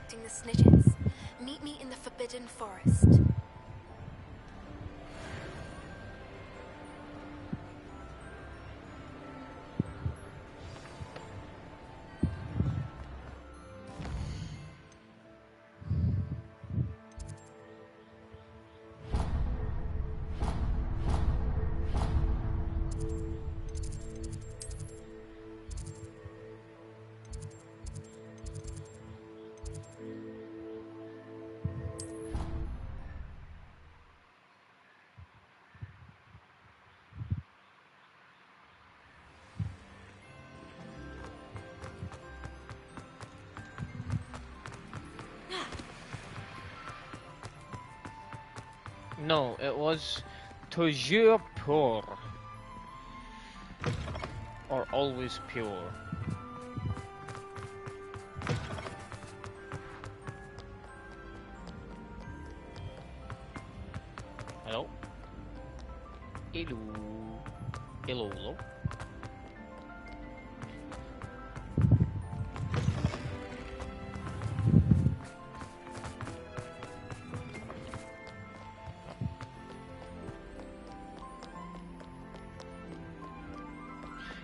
protecting the snitches. Meet me in the Forbidden Forest. No, it was toujours pure. Or always pure. Hello? Hello? Hello, hello?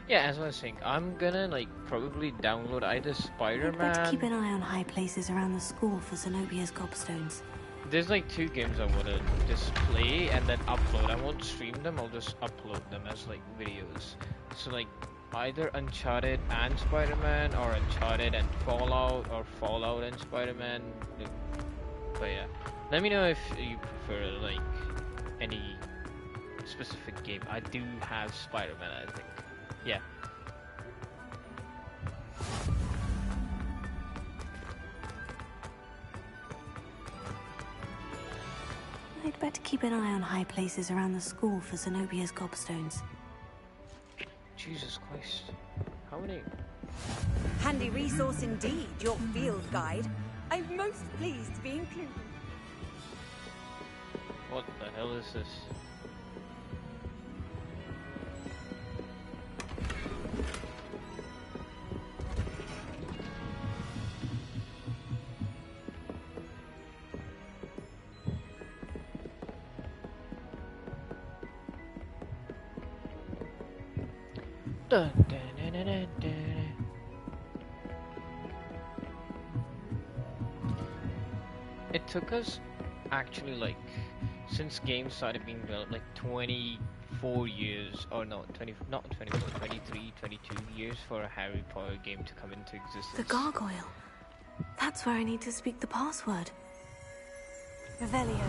Yeah, as I was saying, I'm gonna like probably download either Spider-Man. I'd better keep an eye on high places around the school for Zenobia's gobstones. There's like 2 games I wanna just play and then upload. I won't stream them, I'll just upload them as like videos. So like either Uncharted and Spider-Man, or Uncharted and Fallout, or Fallout and Spider-Man. But yeah, let me know if you prefer like any specific game. I do have Spider-Man, I think. Yeah. I'd better keep an eye on high places around the school for Zenobia's gobstones. Jesus Christ. How many? Handy resource indeed, your field guide. I'm most pleased to be included. What the hell is this? Dun, dun, dun, dun, dun, dun. It took us actually like since games started being developed like 24 years, or no, 20, not 24, 23, 22 years for a Harry Potter game to come into existence. The gargoyle. That's where I need to speak the password. Revelio.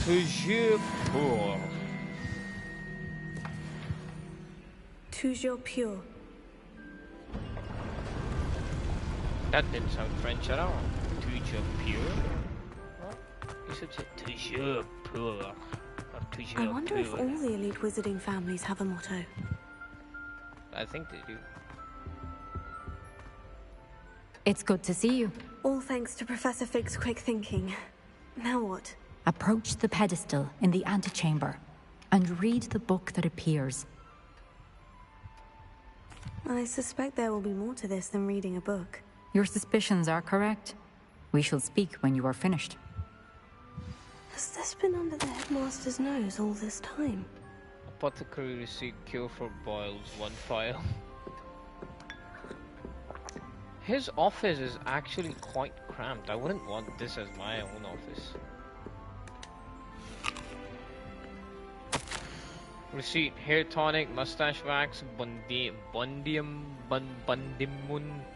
Toujours pure. Toujours pure. That didn't sound French at all. Toujours pure? What? You should say toujours pure. Or toujours I wonder pure. if all the elite wizarding families have a motto. I think they do. It's good to see you. All thanks to Professor Fig's quick thinking. Now what? Approach the pedestal in the antechamber and read the book that appears. I suspect there will be more to this than reading a book. Your suspicions are correct. We shall speak when you are finished. Has this been under the headmaster's nose all this time? Apothecary receipt, cure for boils, 1 file. His office is actually quite cramped. I wouldn't want this as my own office. Receipt: hair tonic, mustache wax, bundimun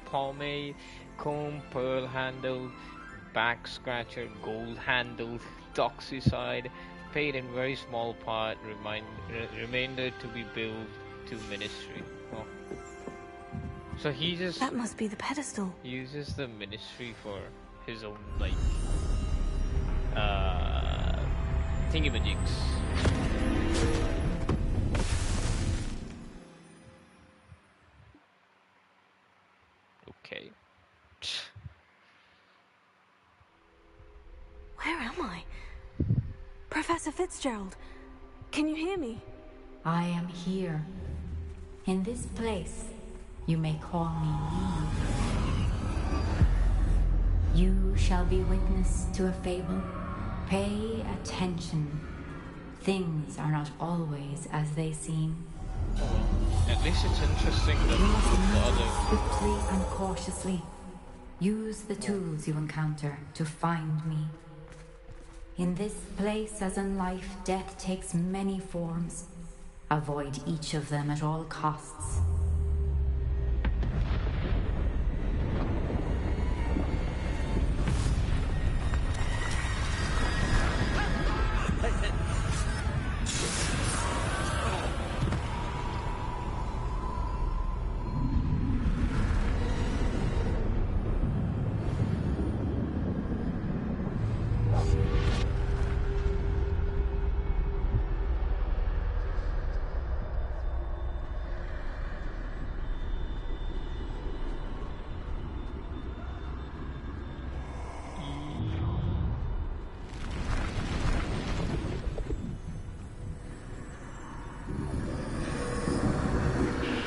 pomade, comb, pearl handle, back scratcher, gold handle, doxycide, paid in very small part, remainder to be billed to ministry. Oh. So he just... That must be the pedestal. Uses the ministry for his own, like, thingamajigs. Okay. Where am I? Professor Fitzgerald, can you hear me? I am here. In this place, you may call me Lee. You shall be witness to a fable. Pay attention. Things are not always as they seem. At least it's interesting than You must the move other. swiftly and cautiously. Use the tools you encounter to find me. In this place, as in life, death takes many forms. Avoid each of them at all costs.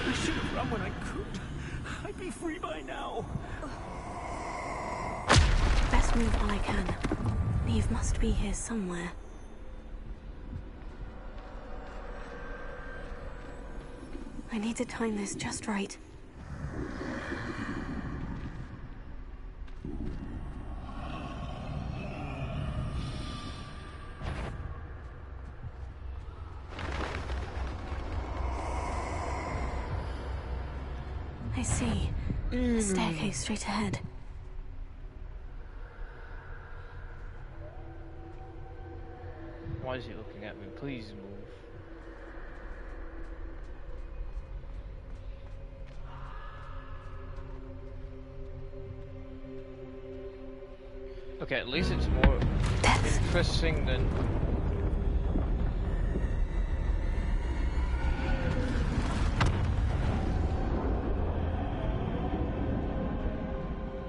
I should have run when I could. I'd be free by now. Best move while I can. Neve must be here somewhere. I need to time this just right. I see. A staircase straight ahead. Why is he looking at me? Please move. Okay, at least it's more interesting than...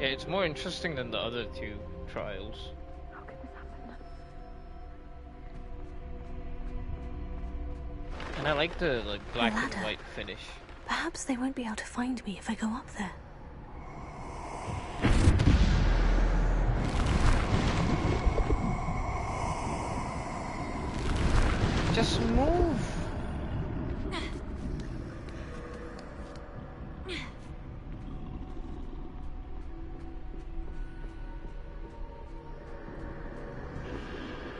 Yeah, it's more interesting than the other two trials. How could this happen? And I like the black and ladder. white finish. Perhaps they won't be able to find me if I go up there. Just move!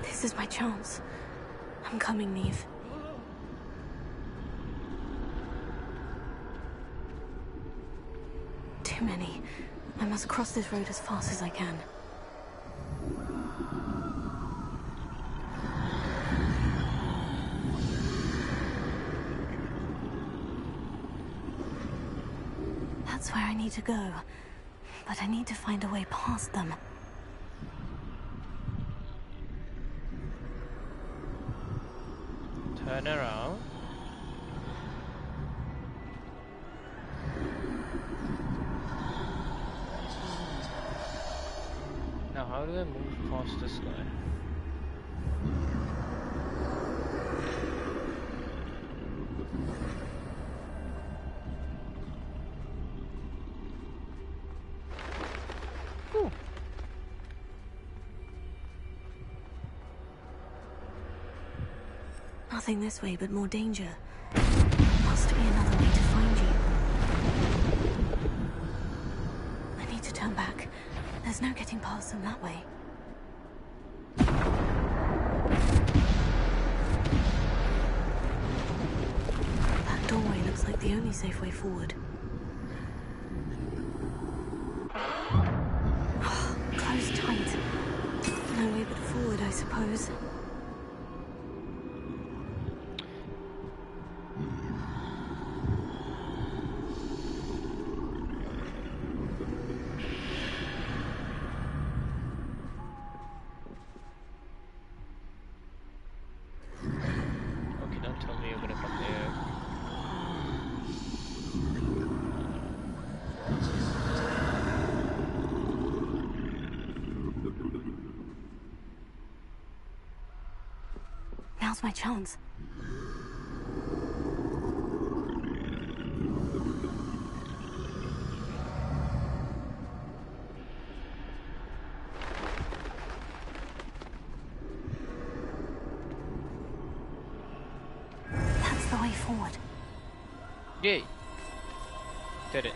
This is my chance. I'm coming, Neve. Too many. I must cross this road as fast as I can. That's where I need to go. But I need to find a way past them. Turn around. Now how do I move past this guy? Whew. Nothing this way, but more danger. Must be another way to find you. I need to turn back. There's no getting past them that way. That doorway looks like the only safe way forward. Closed tight. No way but forward, I suppose. Okay, don't tell me you're gonna come there. Now's my chance. forward. Yay! Did it.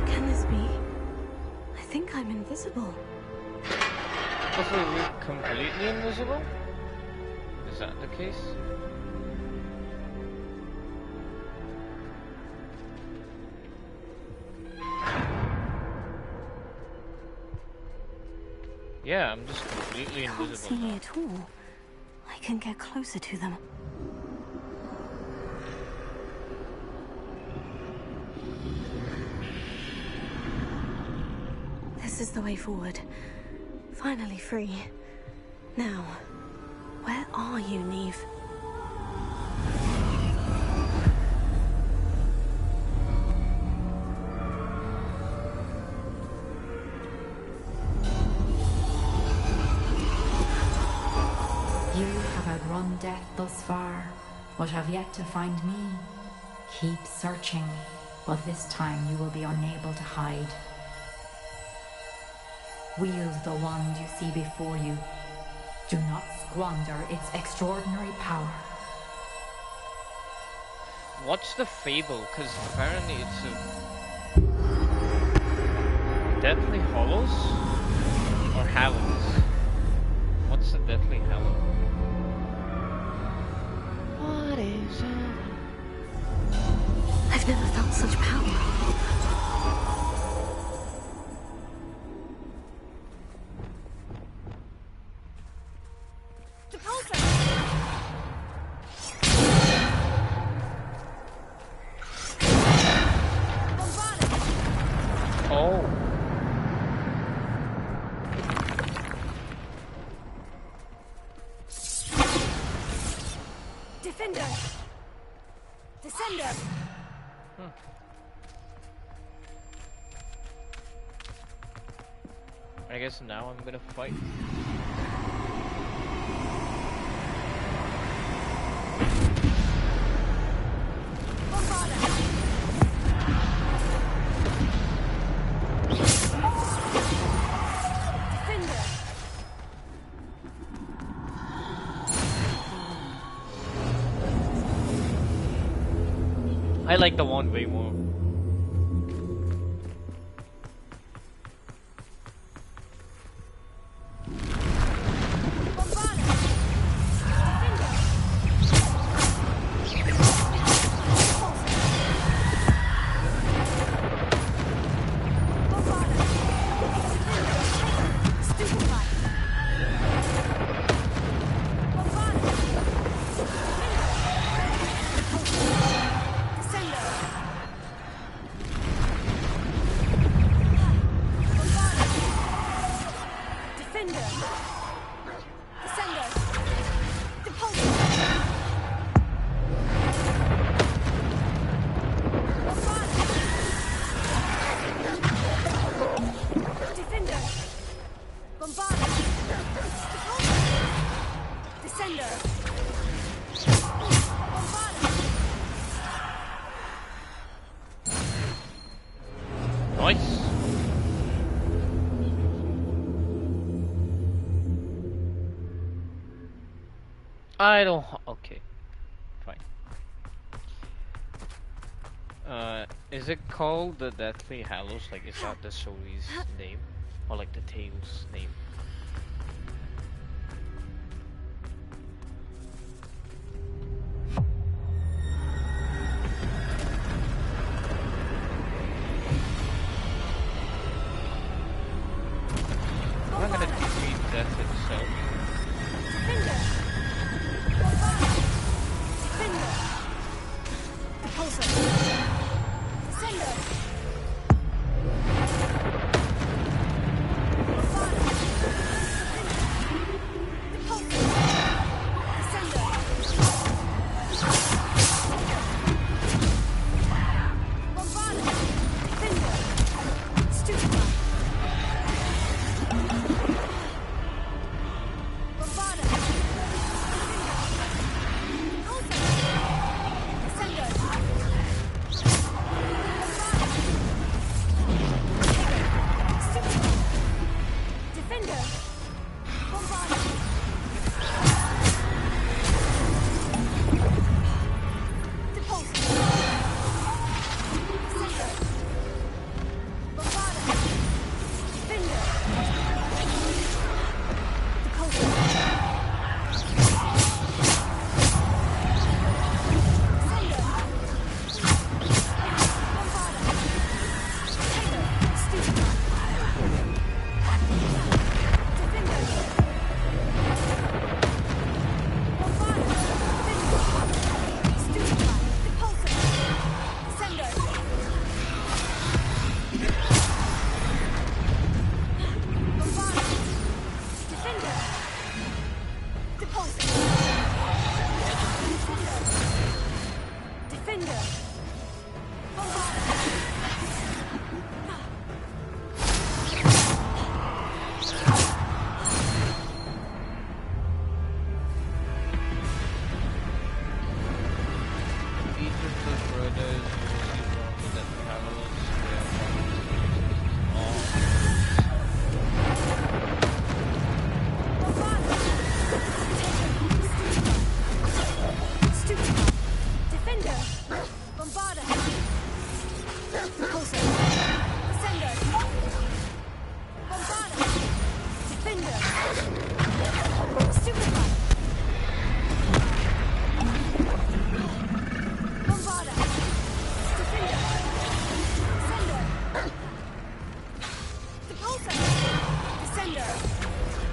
Can this be? I think I'm invisible. Hopefully we're completely invisible? Is that the case? Yeah, I'm just completely They can't invisible see me now. at all. I can get closer to them. This is the way forward. Finally free. Now, where are you, Neve? You have outrun death thus far, but have yet to find me. Keep searching, but this time you will be unable to hide. Wield the wand you see before you. Do not squander its extraordinary power. What's the fable? Because apparently it's a... Deathly Hollows? Or Hallows? What's the Deathly Hallow? What is it? I've never felt such power. Oh. Defender! Descender! I guess now I'm gonna fight. I like the wand way more. Nice. I don't. Okay, fine. Is it called the Deathly Hallows? Like, is that the story's name, or like the tale's name? I'm not gonna defeat death itself. Defender! Bombarda! Each of the brothers will be stronger than Camelot's Defender! Bombarda! Repulsor! Descender! Bombarda! Defender! Stupefy! Bombarda! Defender! Descender! Repulsor! Descender! Bombarda!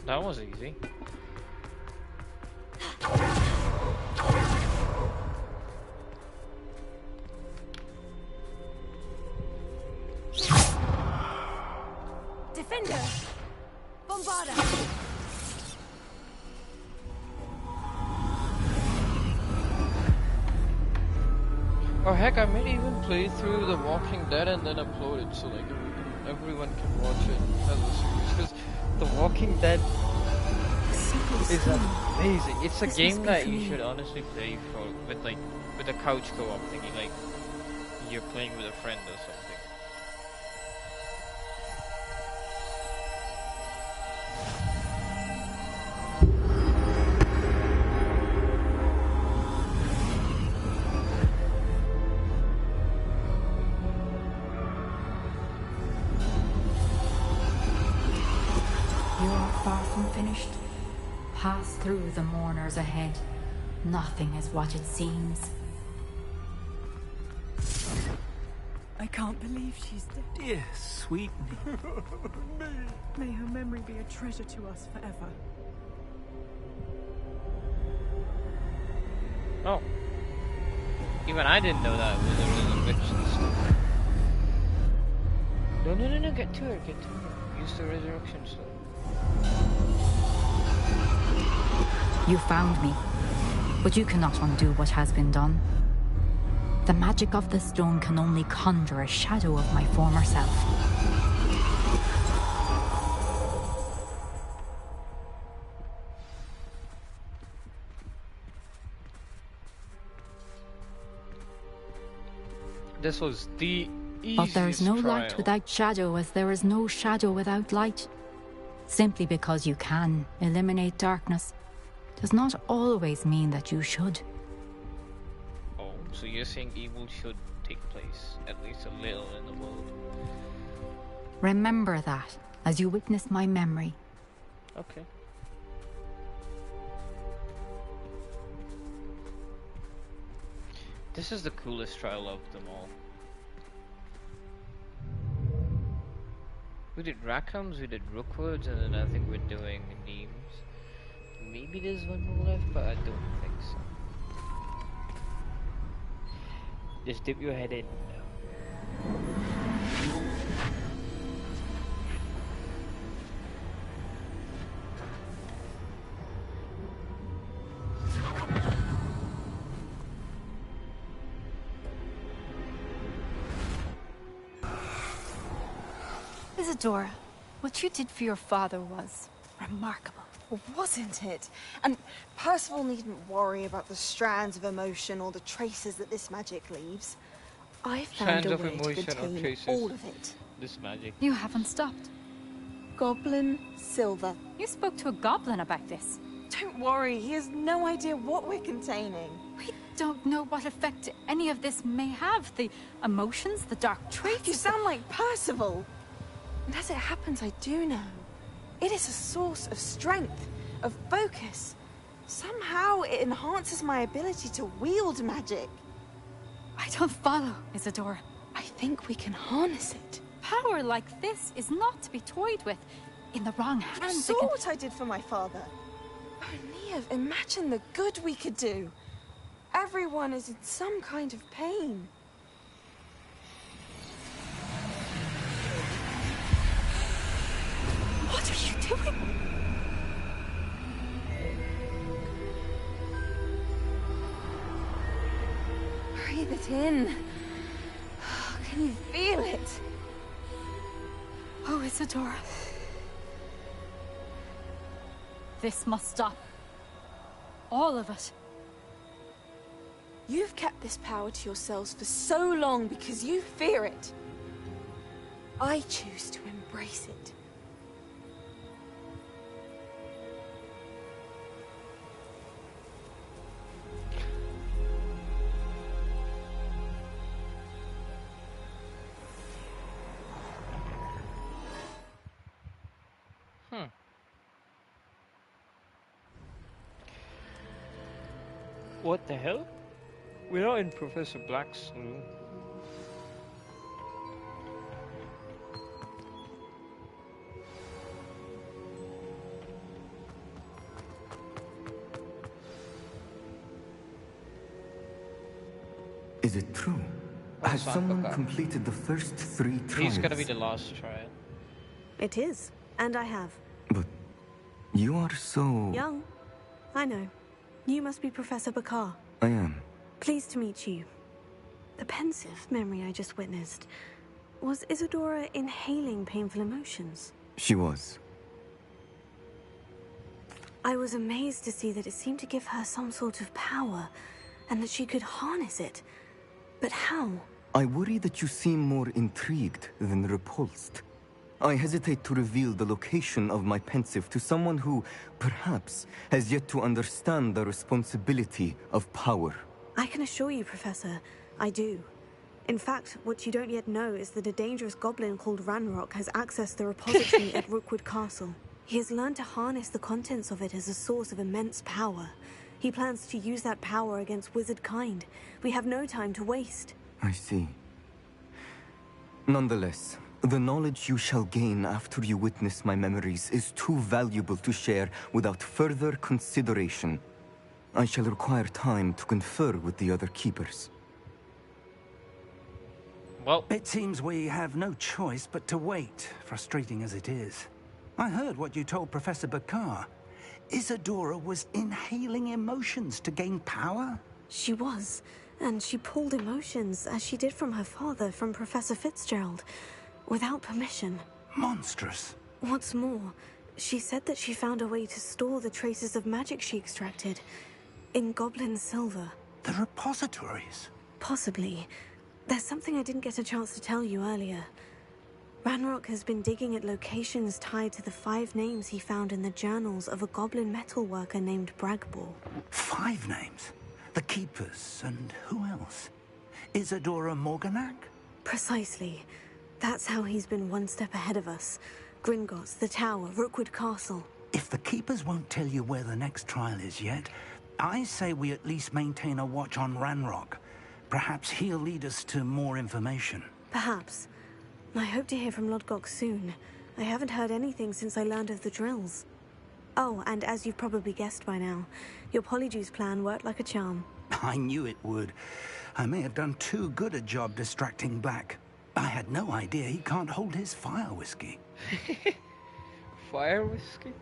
That was easy. Defender! Bombarda! Or heck, I might even play through The Walking Dead and then upload it so like everyone can watch it as a series. Because The Walking Dead is amazing. It's a game that you should honestly play with a couch co-op thingy, like you're playing with a friend or something. You are far from finished. Pass through the mourners ahead. Nothing is what it seems. I can't believe she's dead. Dear sweet me. May her memory be a treasure to us forever. Oh. Even I didn't know that was a resurrection stuff. No, get to her, get to her. Use the resurrection stuff. You found me, but you cannot undo what has been done. The magic of the stone can only conjure a shadow of my former self. This was the easiest But there is no trial. light without shadow, as there is no shadow without light. Simply because you can eliminate darkness does not always mean that you should. Oh, so you're saying evil should take place, at least a little in the world. Remember that as you witness my memory. Okay. This is the coolest trial of them all. We did Rackhams, we did Rookwoods, and then I think we're doing Neems. Maybe there's one more left, but I don't think so. Just dip your head in. Isadora, what you did for your father was remarkable. Well, wasn't it? And Percival needn't worry about the strands of emotion or the traces that this magic leaves. I found Strands a of way to emotion or contain traces. all of it. This magic. You haven't stopped. Goblin Silver. You spoke to a goblin about this. Don't worry, he has no idea what we're containing. We don't know what effect any of this may have. The emotions, the dark traits. You sound like Percival. And as it happens, I do know. It is a source of strength, of focus. Somehow it enhances my ability to wield magic. I don't follow, Isadora. I think we can harness it. Power like this is not to be toyed with. In the wrong hands, You saw what I did for my father. Oh, Neve, imagine the good we could do. Everyone is in some kind of pain. What are you doing? Breathe it in. Can you feel it? Oh, Isadora. This must stop. All of it. You've kept this power to yourselves for so long because you fear it. I choose to embrace it. What the hell? We're not in Professor Black's room. Is it true? Has someone completed the first 3 trials? He's gonna be the last trial. It is, and I have. But you are so... Young. I know. You must be Professor Bakar. I am. Pleased to meet you. The pensive memory I just witnessed. Was Isadora inhaling painful emotions? She was. I was amazed to see that it seemed to give her some sort of power, and that she could harness it. But how? I worry that you seem more intrigued than repulsed. I hesitate to reveal the location of my pensive to someone who, perhaps, has yet to understand the responsibility of power. I can assure you, Professor, I do. In fact, what you don't yet know is that a dangerous goblin called Ranrock has accessed the repository at Rookwood Castle. He has learned to harness the contents of it as a source of immense power. He plans to use that power against wizard kind. We have no time to waste. I see. Nonetheless, the knowledge you shall gain after you witness my memories is too valuable to share without further consideration. I shall require time to confer with the other keepers. Well, it seems we have no choice but to wait, frustrating as it is. I heard what you told Professor Bakar. Isadora was inhaling emotions to gain power? She was, and she pulled emotions, as she did from her father, from Professor Fitzgerald, without permission. Monstrous. What's more, she said that she found a way to store the traces of magic she extracted in goblin silver. The repositories? Possibly. There's something I didn't get a chance to tell you earlier. Ranrock has been digging at locations tied to the 5 names he found in the journals of a goblin metalworker named Bragbor. 5 names? The Keepers, and who else? Isadora Morganac? Precisely. That's how he's been one step ahead of us. Gringotts, the Tower, Rookwood Castle. If the Keepers won't tell you where the next trial is yet, I say we at least maintain a watch on Ranrock. Perhaps he'll lead us to more information. Perhaps. I hope to hear from Lodgok soon. I haven't heard anything since I learned of the drills. Oh, and as you've probably guessed by now, your Polyjuice plan worked like a charm. I knew it would. I may have done too good a job distracting Black. I had no idea he can't hold his fire whiskey. Fire whiskey?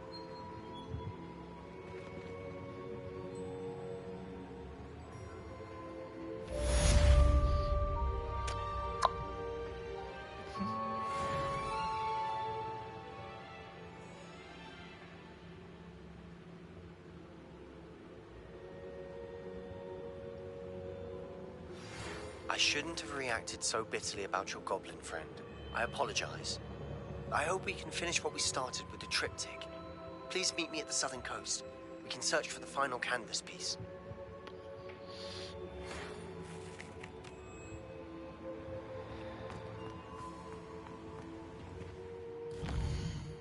I shouldn't have reacted so bitterly about your goblin friend. I apologize. I hope we can finish what we started with the triptych. Please meet me at the southern coast. We can search for the final canvas piece.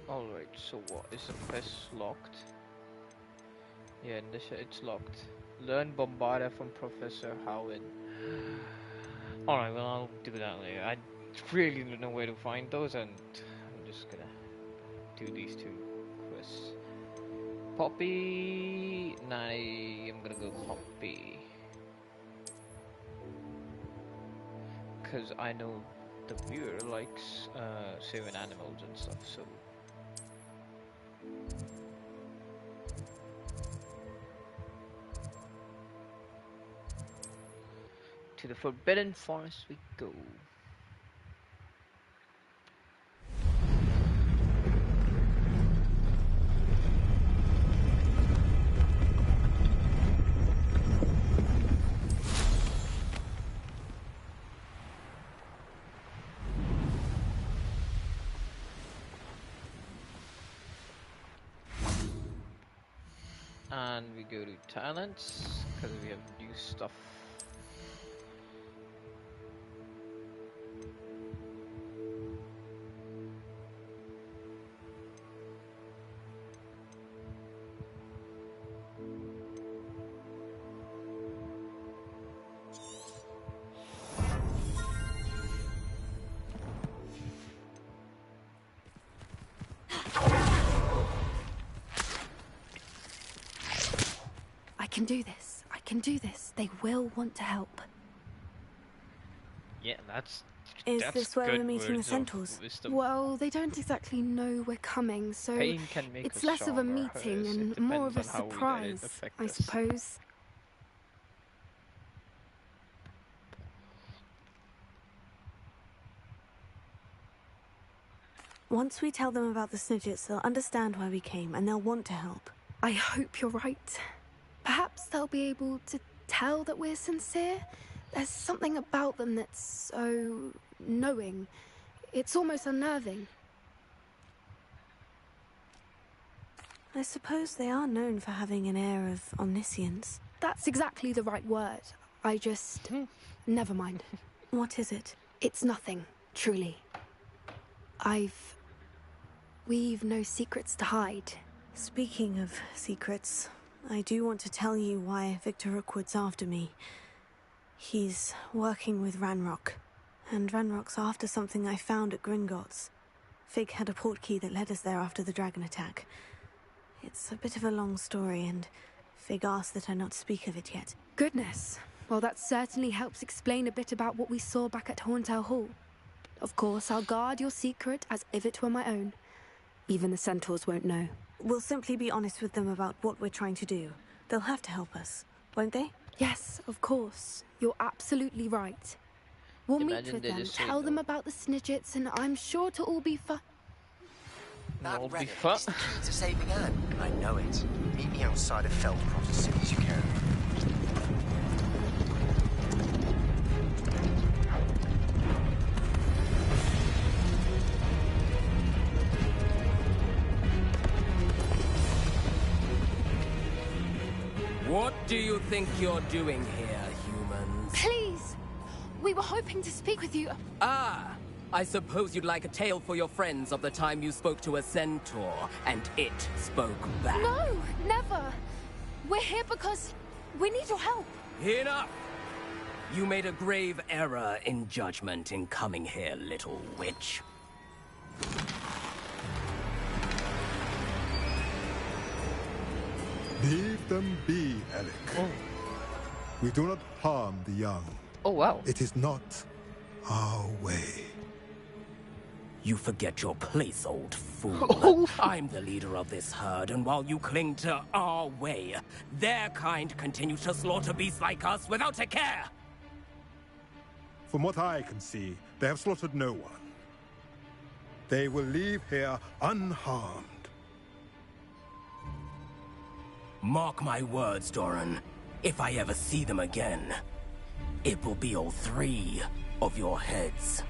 Alright, so what? Is the quest locked? Yeah, it's locked. Learn Bombarda from Professor Howard. Alright, well, I'll do that later. I really don't know where to find those, and I'm just gonna do these two quests. Poppy. Nah, I'm gonna go Poppy. Because I know the viewer likes saving animals and stuff, so. To the Forbidden Forest we go. And we go to talents because we have new stuff. I can do this. I can do this. They will want to help. Yeah, that's Is this where we're meeting the words of centaurs? wisdom. Well, they don't exactly know we're coming, so Pain can make it's us less of a strong or meeting hurt us. and It more of a depends on how we let it surprise, affect I us. suppose. Once we tell them about the Snidgets, they'll understand why we came and they'll want to help. I hope you're right. Perhaps they'll be able to tell that we're sincere. There's something about them that's so knowing. It's almost unnerving. I suppose they are known for having an air of omniscience. That's exactly the right word. I just... Never mind. What is it? It's nothing, truly. We've no secrets to hide. Speaking of secrets, I do want to tell you why Victor Rookwood's after me. He's working with Ranrock, and Ranrock's after something I found at Gringotts. Fig had a portkey that led us there after the dragon attack. It's a bit of a long story, and Fig asked that I not speak of it yet. Goodness. Well, that certainly helps explain a bit about what we saw back at Horntail Hall. Of course, I'll guard your secret as if it were my own. Even the centaurs won't know. We'll simply be honest with them about what we're trying to do. They'll have to help us, won't they? Yes, of course. You're absolutely right. We'll meet with them, tell them about the Snidgets, and I'm sure to all be fun. That Reddit is the key to saving Anne. I know it. Meet me outside of Feldcroft as soon as you can. What do you think you're doing here, humans? Please! We were hoping to speak with you. Ah! I suppose you'd like a tale for your friends of the time you spoke to a centaur, and it spoke back. No, never. We're here because we need your help. Enough! You made a grave error in judgment in coming here, little witch. Leave them be, Alec. Oh. We do not harm the young. Oh, wow. It is not our way. You forget your place, old fool. I'm the leader of this herd, and while you cling to our way, their kind continues to slaughter beasts like us without a care. From what I can see, they have slaughtered no one. They will leave here unharmed. Mark my words, Doran. If I ever see them again, it will be all 3 of your heads.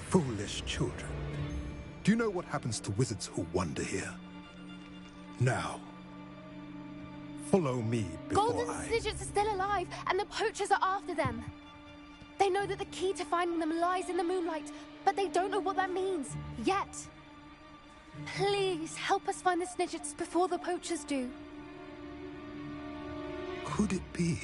Foolish children. Do you know what happens to wizards who wander here? Now, follow me before Golden I... Snidgets are still alive, and the poachers are after them. They know that the key to finding them lies in the moonlight, but they don't know what that means, yet. Please, help us find the Snidgets before the poachers do. Could it be?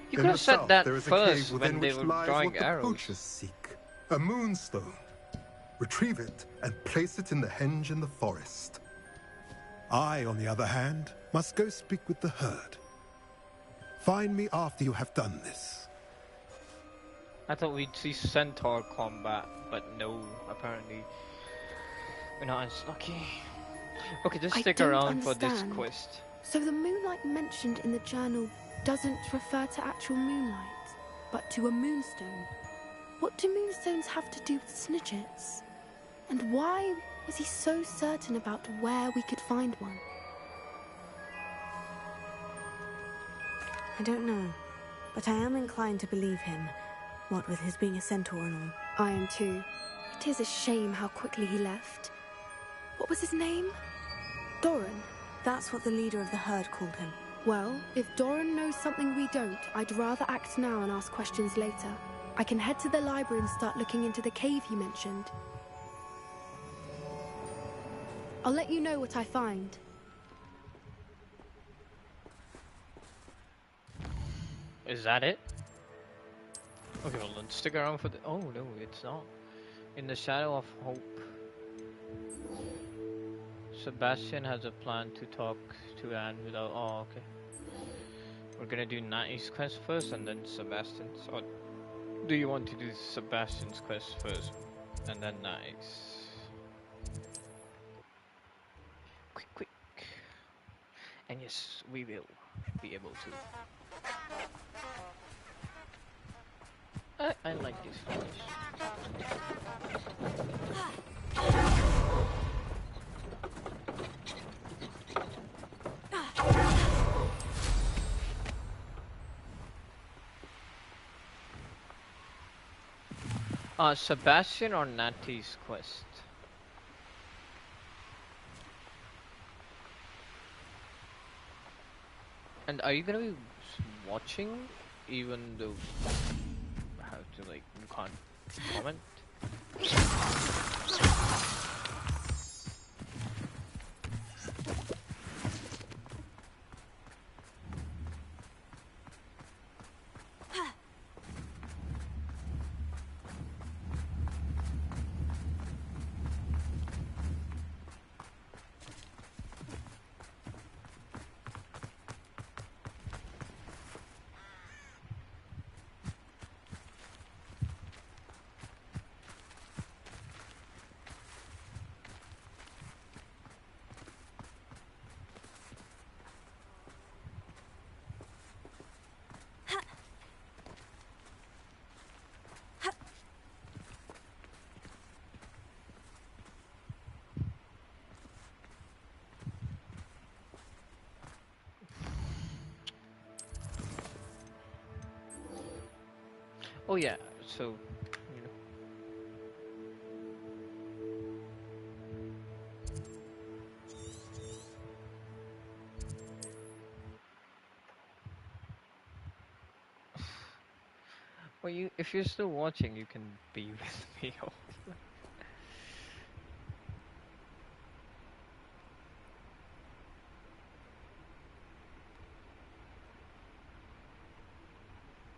You could have said south, that there is a first cave when within they which were lies drawing what the arrows. poachers seek. A moonstone. Retrieve it and place it in the henge in the forest. I, on the other hand, must go speak with the herd. Find me after you have done this. I thought we'd see centaur combat, but no, apparently we're not as lucky. Okay, just stick around for this quest. So the moonlight mentioned in the journal doesn't refer to actual moonlight, but to a moonstone. What do moonstones have to do with Snidgets? And why was he so certain about where we could find one? I don't know, but I am inclined to believe him, what with his being a centaur and all. I am too. It is a shame how quickly he left. What was his name? Doran. That's what the leader of the herd called him. Well, if Doran knows something we don't, I'd rather act now and ask questions later. I can head to the library and start looking into the cave he mentioned. I'll let you know what I find. Is that it? Okay, well then stick around for the... Oh no, it's not. In the shadow of hope. Sebastian has a plan to talk to Anne without... Oh, okay. We're gonna do Natty's quest first and then Sebastian's. Or do you want to do Sebastian's quest first and then Natty's? Quick. And yes, we will be able to. I like this finish. Sebastian or Natty's quest? And are you gonna be watching even though I have to like you can't comment? Oh yeah, so you know. Well, if you're still watching, you can be with me.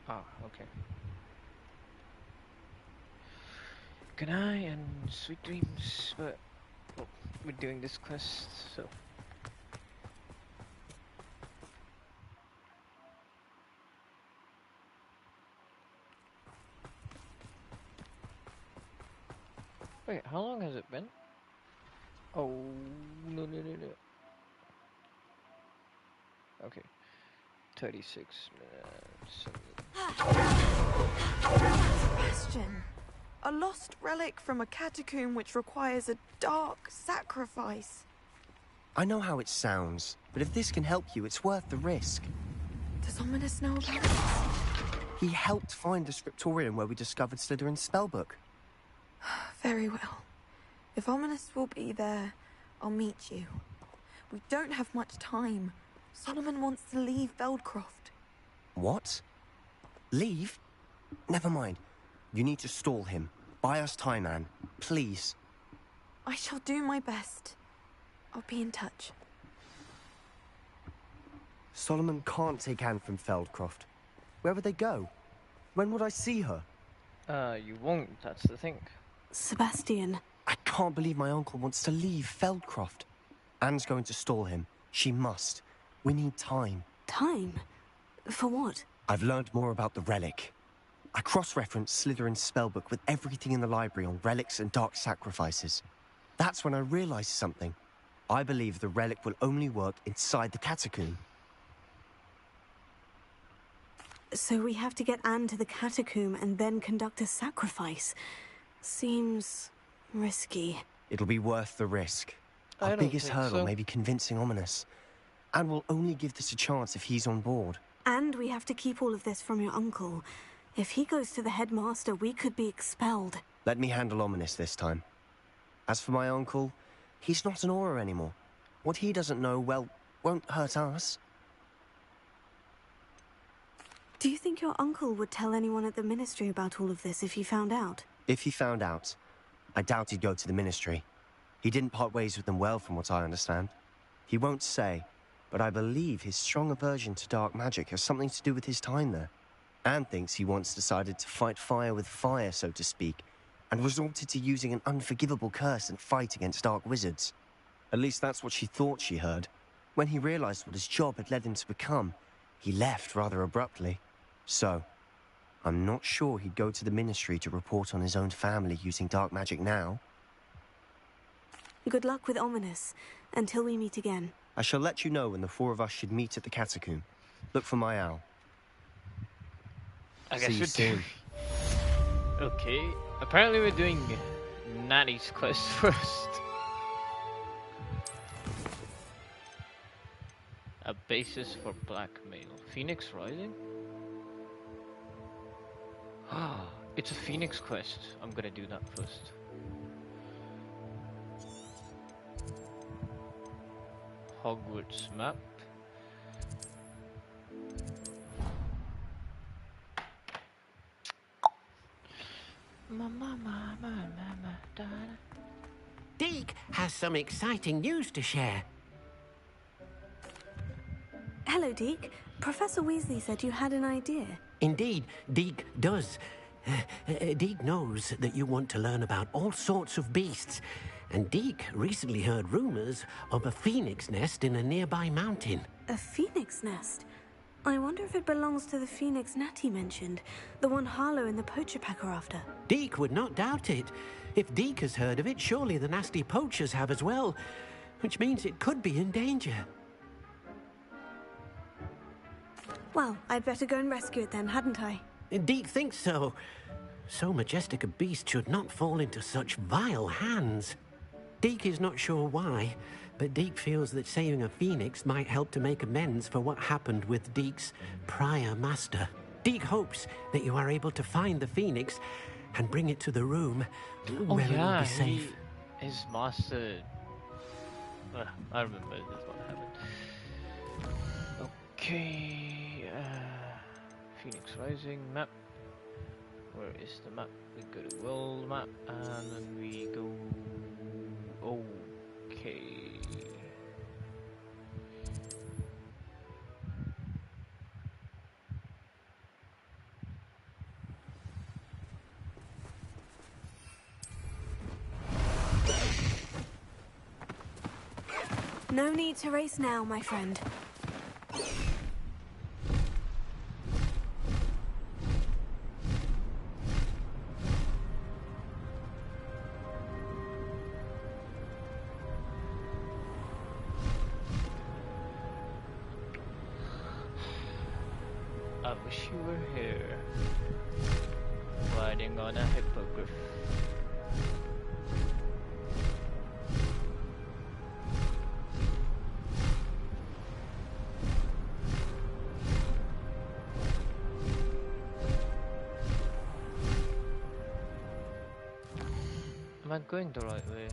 Ah, okay. Good night and sweet dreams. But well, we're doing this quest, so. Wait, how long has it been? Oh, no. Okay. 36 minutes. Sebastian, A lost relic from a catacomb which requires a dark sacrifice. I know how it sounds, but if this can help you, it's worth the risk. Does Ominous know about this? He helped find the scriptorium where we discovered Slytherin's spellbook. Very well. If Ominous will be there, I'll meet you. We don't have much time. Solomon wants to leave Feldcroft. What? Leave? Never mind. You need to stall him. Buy us time, Anne. Please. I shall do my best. I'll be in touch. Solomon can't take Anne from Feldcroft. Where would they go? When would I see her? You won't, that's the thing. Sebastian. I can't believe my uncle wants to leave Feldcroft. Anne's going to stall him. She must. We need time. Time? For what? I've learned more about the relic. I cross-referenced Slytherin's spellbook with everything in the library on relics and dark sacrifices. That's when I realized something. I believe the relic will only work inside the catacomb. So we have to get Anne to the catacomb and then conduct a sacrifice. Seems risky. It'll be worth the risk. Our biggest hurdle may be convincing Ominous. Anne will only give this a chance if he's on board. And we have to keep all of this from your uncle. If he goes to the headmaster, we could be expelled. Let me handle Ominous this time. As for my uncle, he's not an Auror anymore. What he doesn't know, well, won't hurt us. Do you think your uncle would tell anyone at the ministry about all of this if he found out? If he found out, I doubt he'd go to the ministry. He didn't part ways with them well, from what I understand. He won't say, but I believe his strong aversion to dark magic has something to do with his time there. Anne thinks he once decided to fight fire with fire, so to speak, and resorted to using an unforgivable curse and fight against dark wizards. At least that's what she thought she heard. When he realized what his job had led him to become, he left rather abruptly. So, I'm not sure he'd go to the ministry to report on his own family using dark magic now. Good luck with Ominous, until we meet again. I shall let you know when the four of us should meet at the catacomb. Look for my owl. I guess See you soon. Okay, apparently we're doing Natty's quest first. A basis for blackmail. Phoenix Rising? Ah, it's a Phoenix quest. I'm gonna do that first. Hogwarts map. Deke has some exciting news to share. Hello, Deke. Professor Weasley said you had an idea. Indeed, Deke does. Deke knows that you want to learn about all sorts of beasts, and Deke recently heard rumors of a phoenix nest in a nearby mountain. A phoenix nest? I wonder if it belongs to the phoenix Natty mentioned, the one Harlow and the Poacher Pack are after. Deke would not doubt it. If Deke has heard of it, surely the nasty poachers have as well, which means it could be in danger. Well, I'd better go and rescue it then, hadn't I? Deke thinks so. So majestic a beast should not fall into such vile hands. Deke is not sure why, but Deke feels that saving a phoenix might help to make amends for what happened with Deke's prior master. Deke hopes that you are able to find the phoenix and bring it to the room where it will be safe. His master... I remember this what happened. Okay... Phoenix Rising map. Where is the map? We go to world map and then we go... Okay... No need to race now, my friend. I wish you were here. But riding on a hippogriff. Am I going the right way?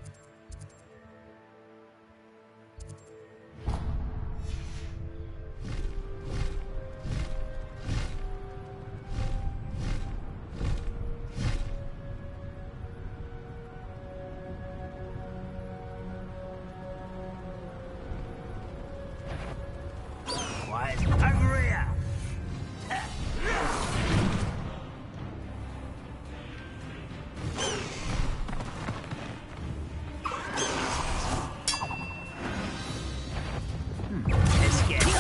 Over here! Let's get it.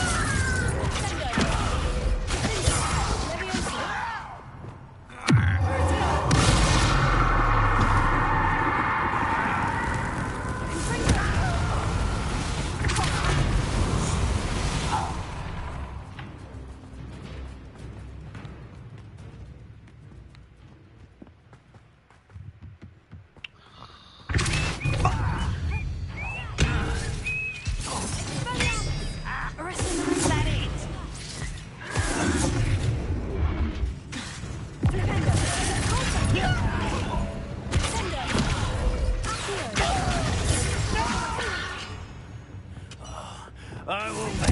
I will make...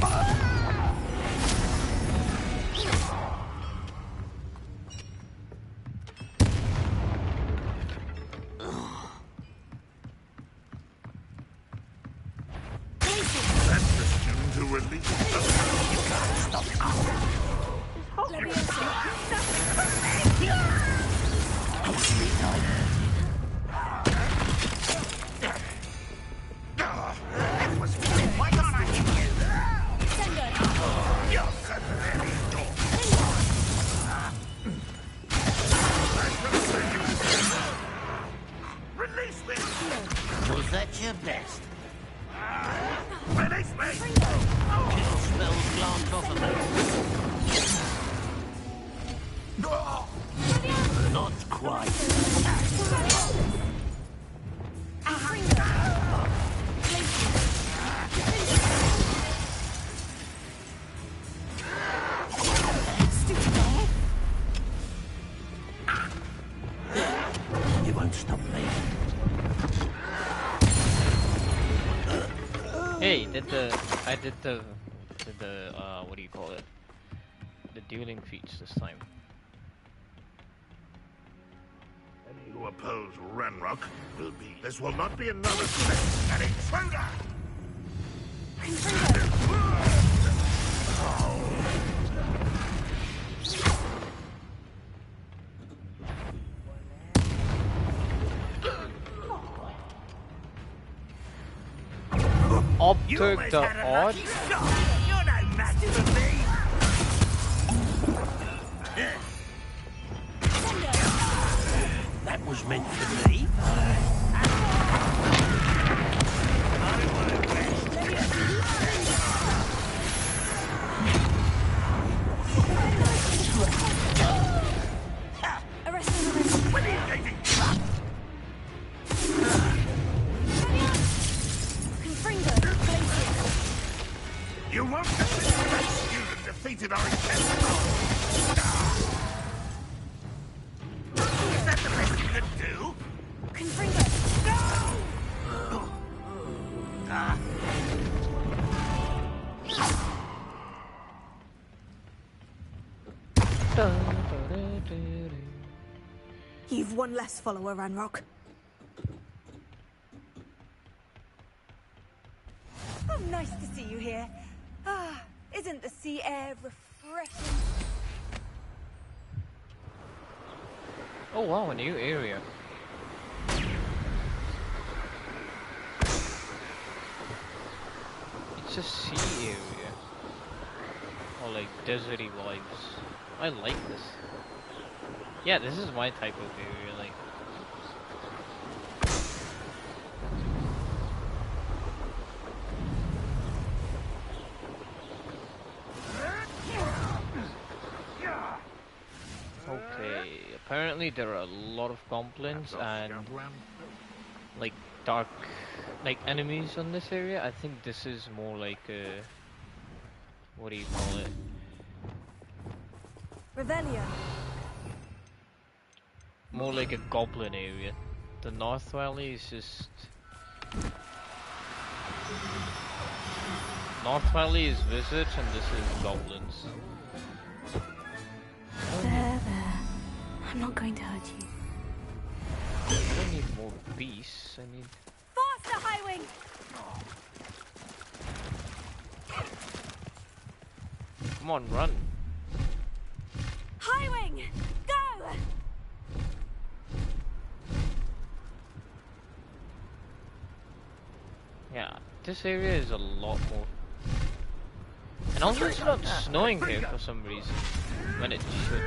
That's the student who released the... You can't stop it. Why can't I hit you? You're so very dog. Release me! Was that your best? Release me! Little spells glance off of me. Not quite. You won't stop me. Hey, I did the what do you call it? The dueling feats this time. Any who oppose Ranrock will be... This will not be another step. An intruder! Optic the odd? You're no match for me. That was meant for me. You won't defeat that student defeated our intended. Is that the best you can do? You've one less follower, Ranrock. Oh, nice to see you here. Ah, isn't the sea air refreshing? Oh wow, a new area. It's a sea area. Or like deserty vibes. I like this. Yeah, this is my type of area, like. apparently there are a lot of goblins and like dark like enemies on this area. I think this is more like a, what do you call it? Revelio. More like a goblin area. The North Valley is just... North Valley is wizards and this is goblins. There. I'm not going to hurt you. I don't need more beasts, I need... Faster, Highwing! Come on, run! Highwing! Go! Yeah, this area is a lot more... And also it's not snowing here for some reason, when it should.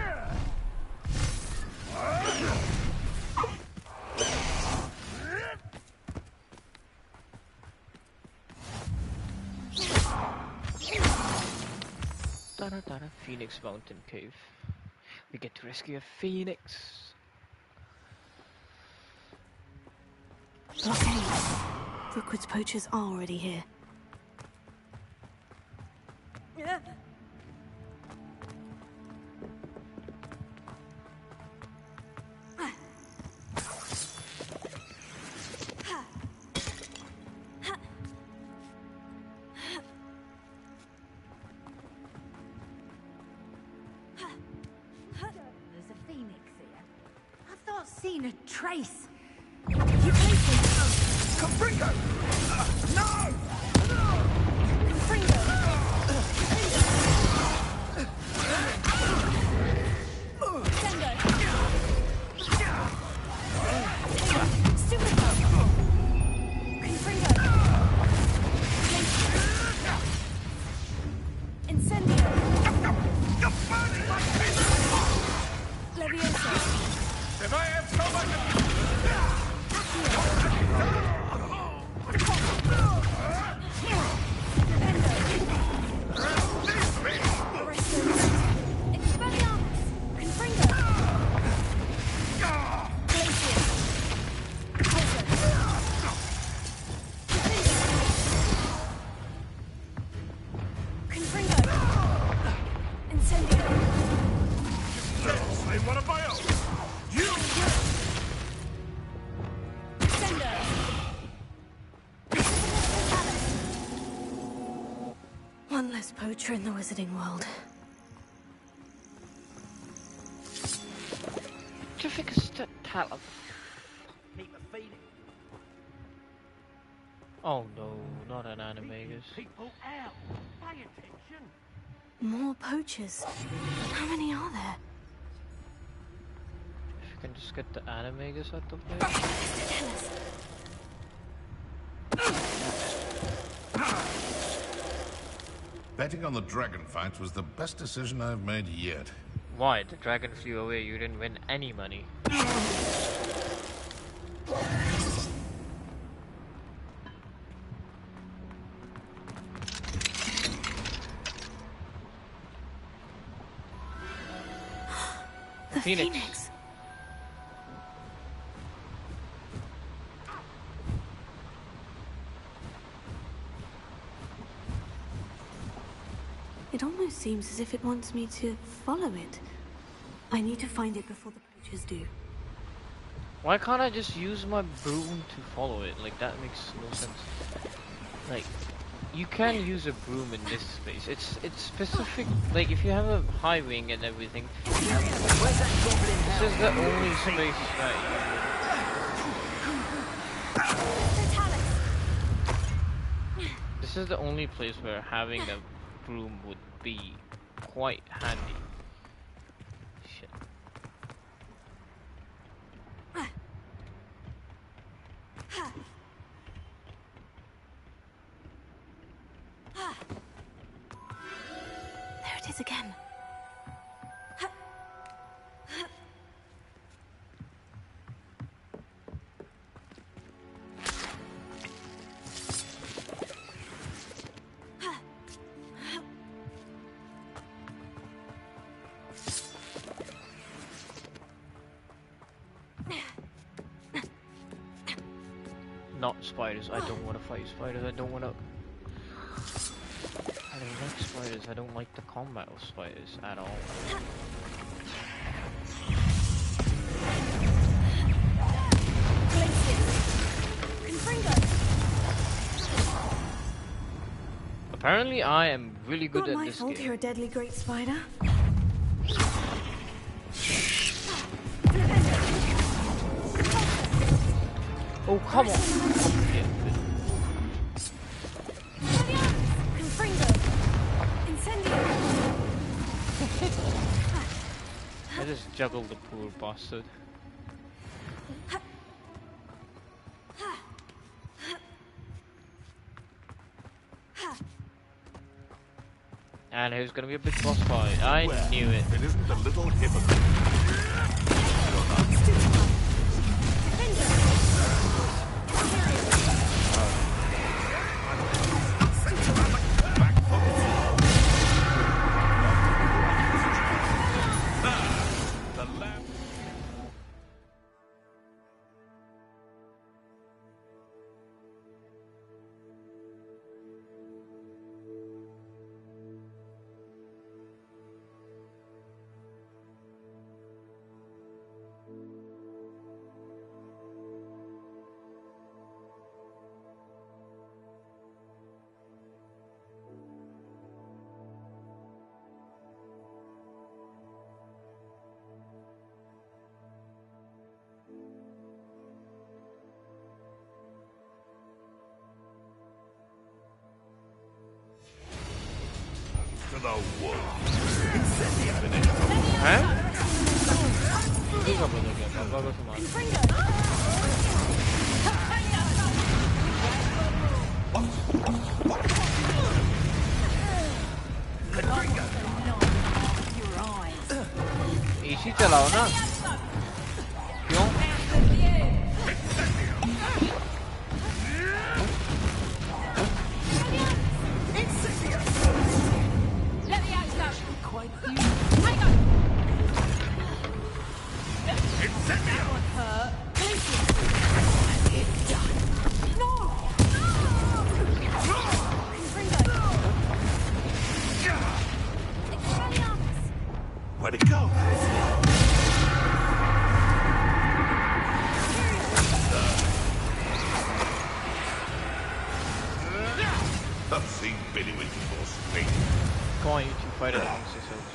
Phoenix Mountain Cave. We get to rescue a phoenix. Okay. Rookwood's poachers are already here. There's a phoenix here. I've not seen a trace. Confringo! No! If I have so one of my own. You. One less poacher in the wizarding world. Terrific talent. Keep a feeling. Oh no, not an animagus. People out. Pay attention. More poachers. How many are there? If you can just get the animagus out of there. Betting on the dragon fight was the best decision I've made yet. Why? The dragon flew away, you didn't win any money. The Phoenix. It almost seems as if it wants me to follow it. I need to find it before the poachers do. Why can't I just use my broom to follow it? Like, that makes no sense. Like, you can use a broom in this space. It's specific. Like, if you have a high wing and everything, this is the only space that you... This is the only place where having a broom would be quite handy. Shit. There it is again. Not spiders. I don't want to fight spiders. I don't like spiders. I don't like the combat of spiders at all. Apparently, I am really good at this game. Not my fault you're a deadly great spider. Oh, come on! I just juggled the poor bastard. And here's gonna be a big boss fight. I knew it. It isn't a little hypocrite. To the wolves. Huh? Iga ba lagi? Bago Easy चलाओ ना क्यों Where'd it go? I've seen Billy with more strength. Come on, you two fight it amongst yourselves.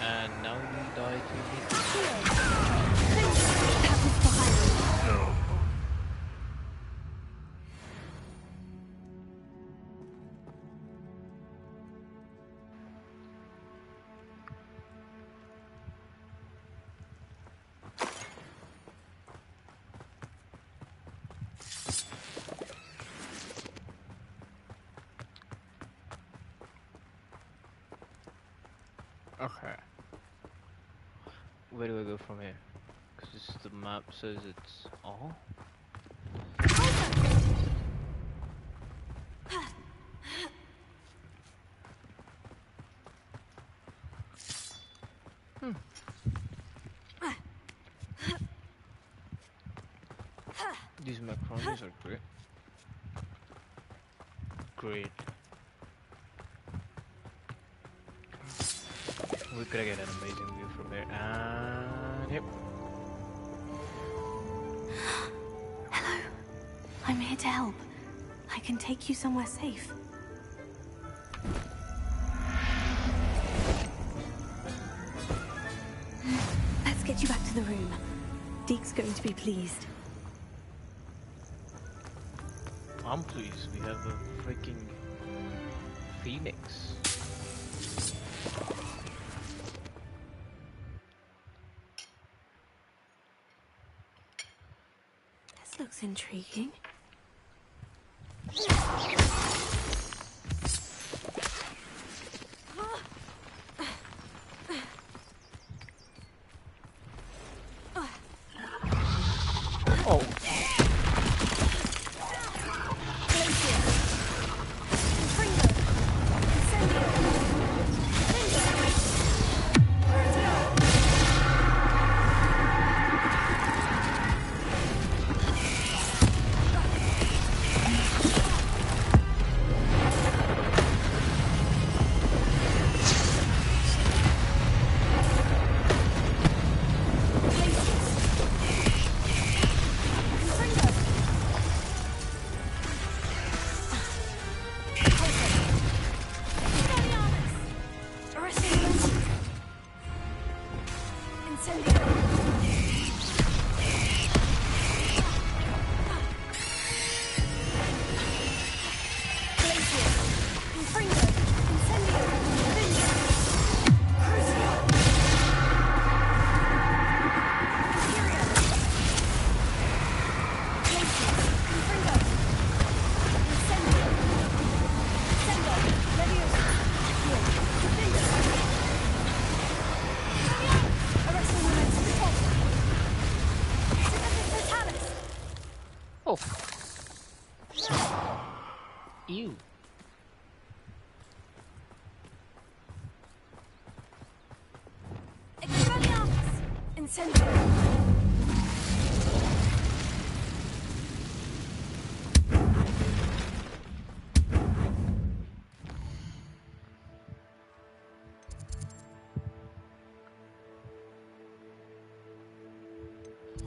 And now you die to me. No. Okay. Where do I go from here? Because the map says it's all. These macaronis are great. Great. We're gonna get an amazing view from here. And yep. Hello. I'm here to help. I can take you somewhere safe. Let's get you back to the room. Deke's going to be pleased. I'm pleased. We have a freaking phoenix. This looks intriguing. Oh. Oh. Ew. Expelliarmus! Incendio!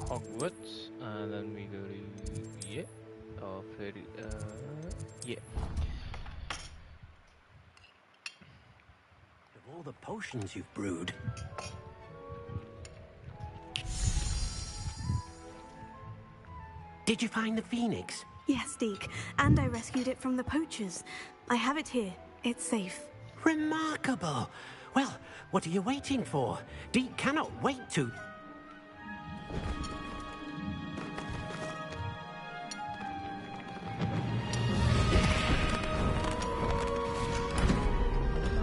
Hogwarts, and then we go to yeah. Of all the potions you've brewed. Did you find the phoenix? Yes, Deke, and I rescued it from the poachers. I have it here. It's safe. Remarkable! Well, what are you waiting for? Deke cannot wait to...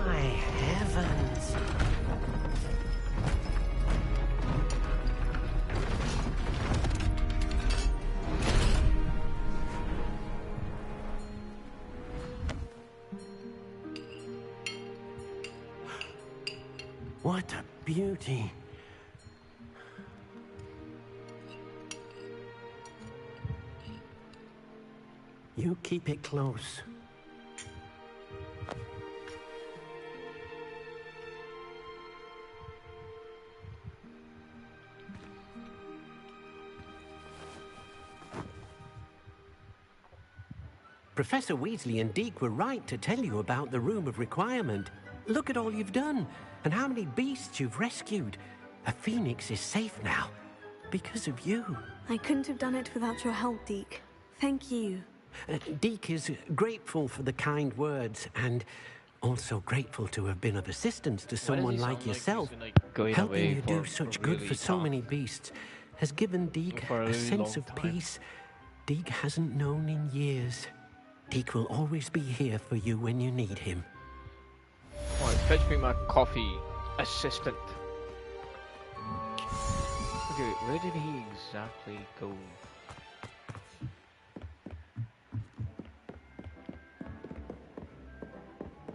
My heavens! What a beauty! You keep it close. Professor Weasley and Deke were right to tell you about the Room of Requirement. Look at all you've done, and how many beasts you've rescued. A phoenix is safe now, because of you. I couldn't have done it without your help, Deke. Thank you. Deke is grateful for the kind words, and also grateful to have been of assistance to someone like yourself. Helping you do such good for so many beasts has given Deke a sense of peace Deke hasn't known in years. Deke will always be here for you when you need him. Oh, fetch me my coffee, assistant. Okay, where did he exactly go?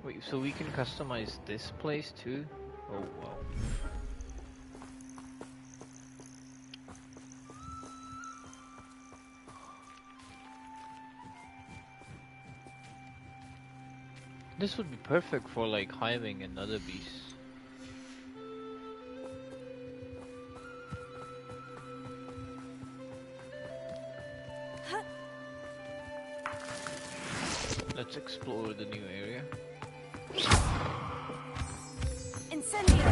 Wait, so we can customize this place too? Oh wow. This would be perfect for like hiving another beast. Let's explore the new area. Incendio!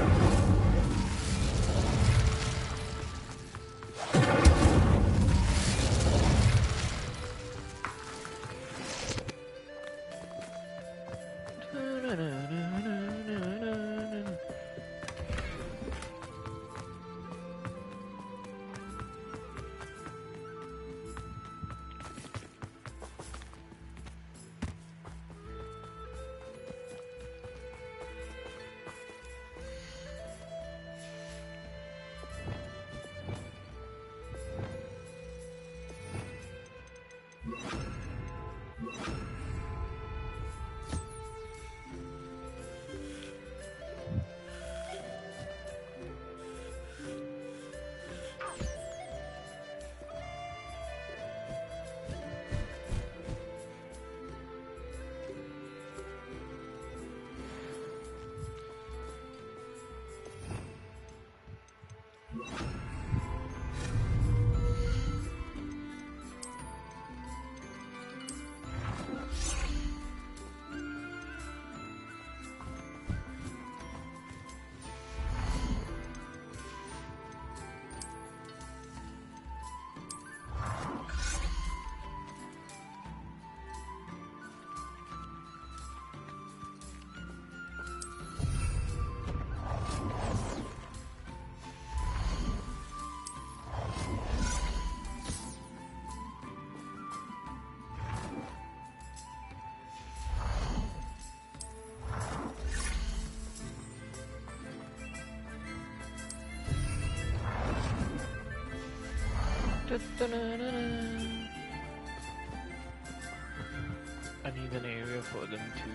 I need an area for them to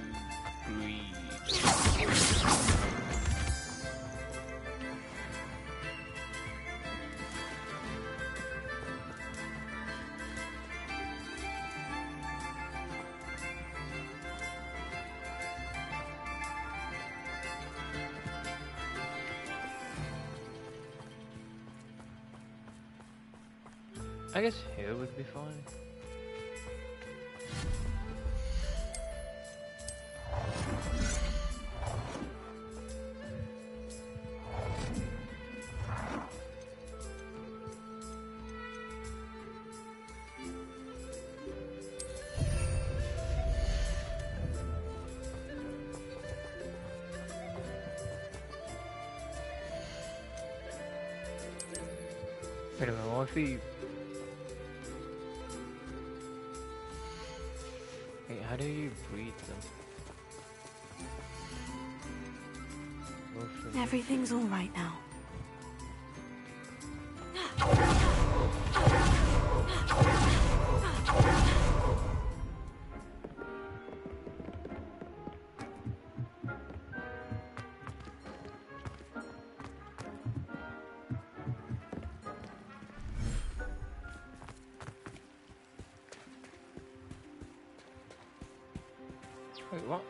breed. I guess here would be fine. Wait a minute, what if we... Wait, how do you breed them? Everything's all right now. Wait, what?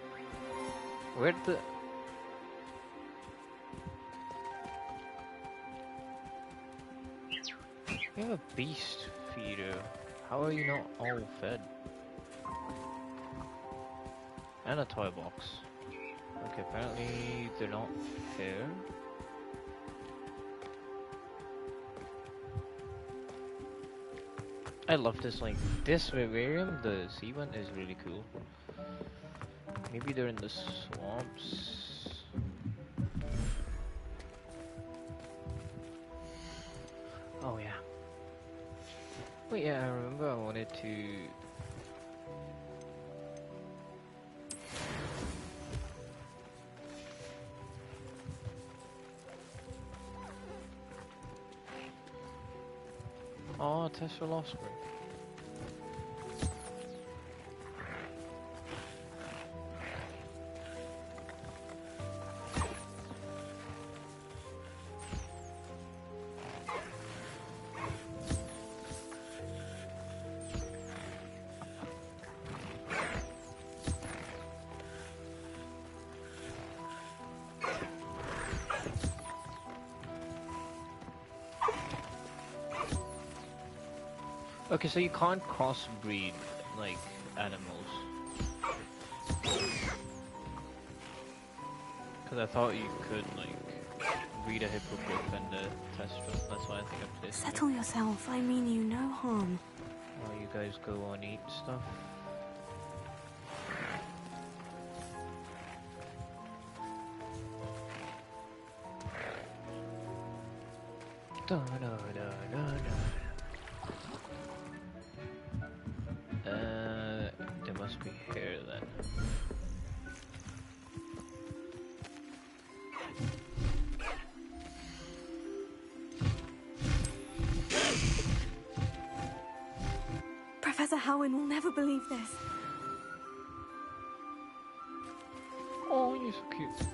Where'd the... You have a beast feeder. How are you not all fed? And a toy box. Okay, apparently they're not fair. I love this, like, this vivarium, the sea one, is really cool. Maybe they're in the swamps. Oh yeah. Wait, yeah, I remember I wanted to... Oh, Tesla offspring. Okay, so you can't crossbreed, like, animals. Because I thought you could, like, breed a hippogriff and a testrel. That's why I think I placed it. Settle yourself. I mean you no harm. While you guys go on eat stuff. Da, da, da, da, da. There must be hair then. Professor Howin will never believe this. Oh, you're so cute.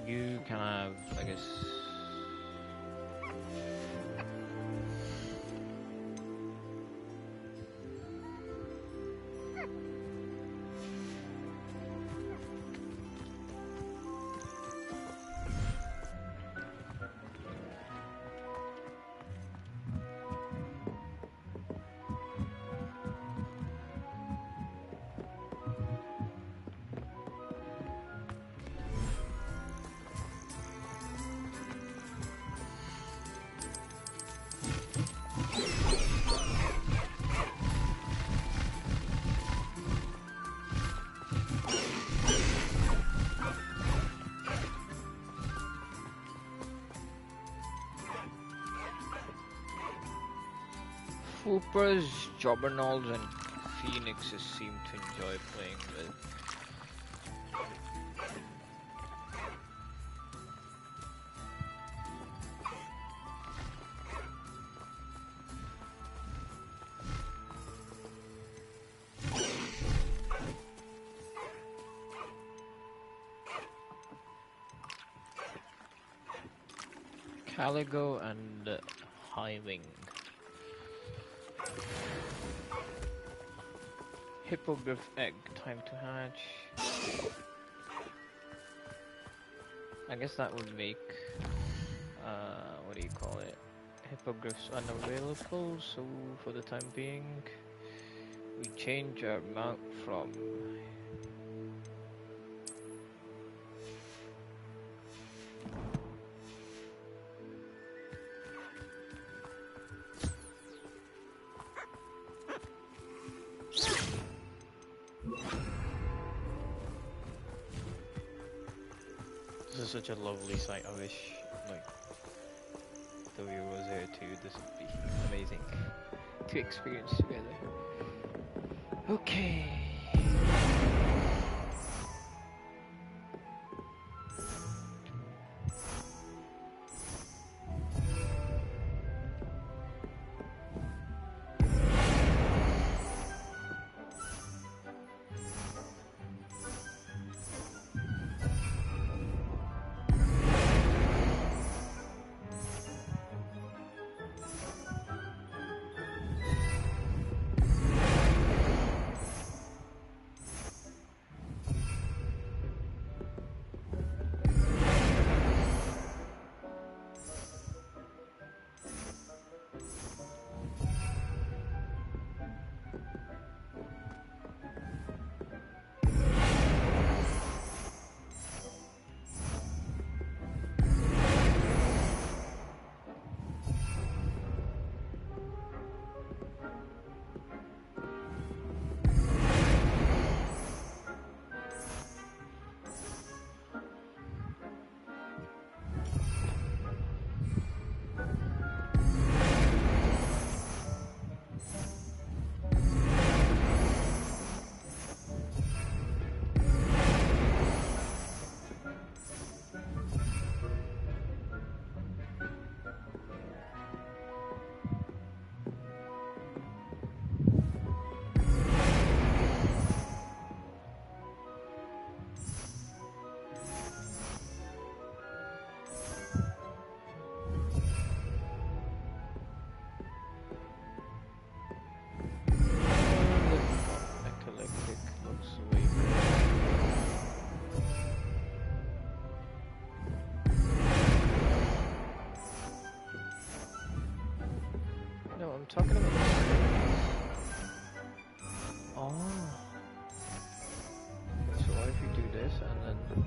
You can have, I guess... Foopers, Jobberknolls, and Phoenixes seem to enjoy playing with. Caligo and Hiving. Hippogriff egg, time to hatch. I guess that would make, what do you call it? Hippogriffs unavailable, so for the time being, we change our mount from This is such a lovely sight. I wish, like, the viewer was here too. This would be amazing to experience together. Okay. I'm talking about oh. So what if we do this and then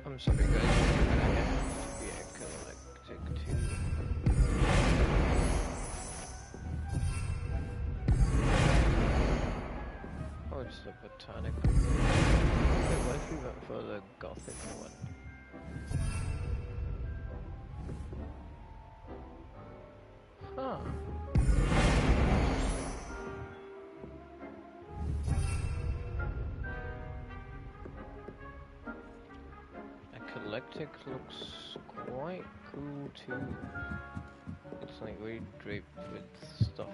I'm sorry guys, we're gonna have to be eclectic too. Oh, it's the botanical. Wait, what if we went for the gothic one? Huh. Eclectic looks quite cool too. It's like very draped with stuff.